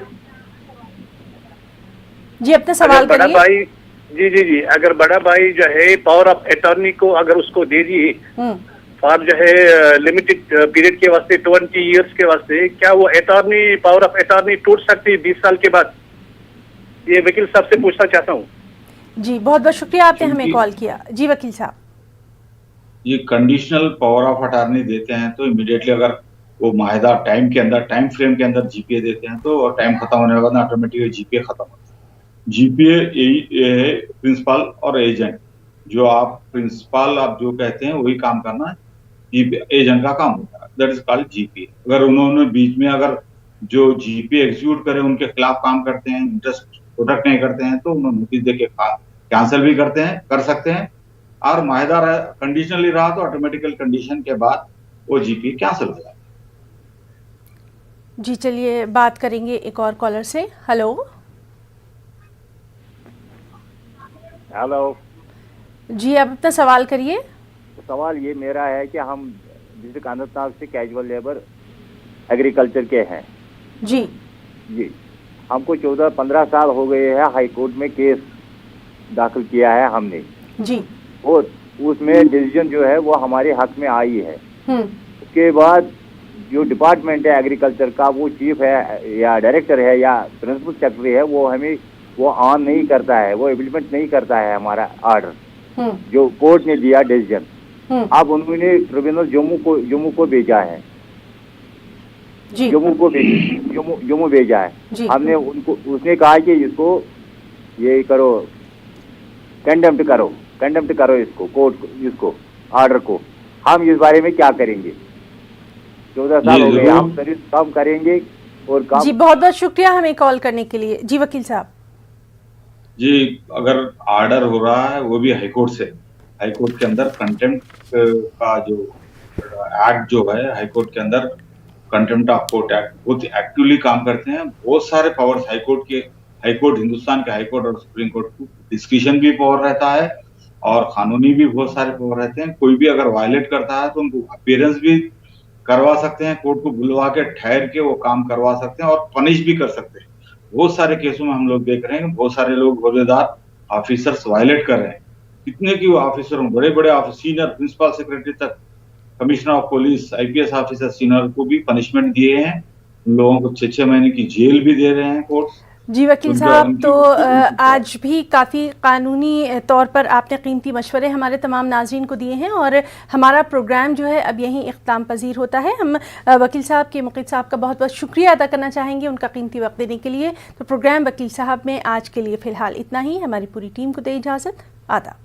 जी अपना सवाल करिए। बड़ा भाई जी, अगर बड़ा भाई जो है पावर ऑफ अटॉर्नी को अगर उसको दे दिए फॉर जो है लिमिटेड पीरियड के वास्ते 20 इयर्स के वास्ते, क्या वो अटॉर्नी, पावर ऑफ अटॉर्नी टूट सकती है 20 साल के बाद? ये वकील साहब से पूछना चाहता हूँ। जी बहुत बहुत शुक्रिया, आपने हमें कॉल किया। जी वकील साहब, ये कंडीशनल पावर ऑफ अटॉर्नी देते हैं तो इमीडिएटली अगर वो माहिदा टाइम के अंदर, टाइम फ्रेम के अंदर जीपीए देते हैं तो टाइम खत्म होने के बाद ऑटोमेटिकली जीपीए खत्म होता है। जीपीए यही है प्रिंसिपल और एजेंट, जो आप प्रिंसिपल आप जो कहते हैं वही काम करना है एजेंट का काम होता है, दैट इज कॉल्ड जीपी। अगर उन्होंने बीच में अगर जो जीपी एग्जीक्यूट करे उनके खिलाफ काम करते हैं, इंटरेस्ट प्रोटेक्ट नहीं करते हैं, तो उन्होंने नोटिस देके कैंसिल भी कर सकते हैं। और माहिदा कंडीशनली रहा तो ऑटोमेटिकल कंडीशन के बाद वो जीपी कैंसिल हो जाता है। जी चलिए बात करेंगे एक और कॉलर से। हेलो हेलो जी, आप अपना सवाल करिए। सवाल ये मेरा है कि हम डिस्ट्रिक्ट अनंतनाग से कैजुअल लेबर एग्रीकल्चर के हैं जी। जी, हमको 14-15 साल हो गए हैं, हाई कोर्ट में केस दाखिल किया है हमने जी, और उसमें डिसीजन जो है वो हमारे हक में आई है। उसके बाद जो डिपार्टमेंट है एग्रीकल्चर का, वो चीफ है या डायरेक्टर है या प्रिंसिपल सेक्रेटरी है, वो हमें वो ऑन नहीं करता है, वो इम्प्लीमेंट नहीं करता है हमारा ऑर्डर जो कोर्ट ने दिया डिसीजन। अब उन्होंने ट्रिब्यूनल जम्मू को भेजा है, जम्मू भेजा है। हमने उनको उसने कहा कि इसको ये करो, कंडेम्प्ट करो इसको, कोर्ट इसको ऑर्डर को। हम इस बारे में क्या करेंगे? 14 साल हो गए, हम सर्विस काम करेंगे और काम। जी बहुत बहुत शुक्रिया हमें कॉल करने के लिए। जी वकील साहब जी, अगर ऑर्डर हो रहा है वो भी हाईकोर्ट से, हाईकोर्ट के अंदर कंटेम्प्ट का जो एक्ट जो है, हाईकोर्ट के अंदर कंटेम्प्ट ऑफ कोर्ट एक्ट बहुत एक्टिवली काम करते हैं। बहुत सारे पावर्स हाईकोर्ट हिंदुस्तान के हाईकोर्ट और सुप्रीम कोर्ट को डिस्क्रिशन भी पावर रहता है और कानूनी भी बहुत सारे पावर रहते हैं। कोई भी अगर वायलेट करता है तो उनको अपीयरेंस भी करवा सकते हैं, कोर्ट को बुलवा के ठहर के वो काम करवा सकते हैं और पनिश भी कर सकते हैं। बहुत सारे केसों में हम लोग देख रहे हैं बहुत सारे लोग औहदेदार ऑफिसर्स वायलेट कर रहे हैं। कितने की ऑफिसर, बड़े बड़े सीनियर प्रिंसिपल सेक्रेटरी तक, commissioner of police, IPS officer senior को भी पनिशमेंट दिए हैं। उन लोगों को 6-6 महीने की जेल भी दे रहे हैं कोर्ट। जी वकील साहब, तो आज भी काफ़ी कानूनी तौर पर आपने कीमती मशवरे हमारे तमाम नाज़रीन को दिए हैं और हमारा प्रोग्राम जो है अब यहीं इख्तिताम पजीर होता है। हम वकील साहब के मुक़िद साहब का बहुत बहुत शुक्रिया अदा करना चाहेंगे उनका कीमती वक्त देने के लिए। तो प्रोग्राम वकील साहब में आज के लिए फ़िलहाल इतना ही। हमारी पूरी टीम को दे इजाज़त। आदाब।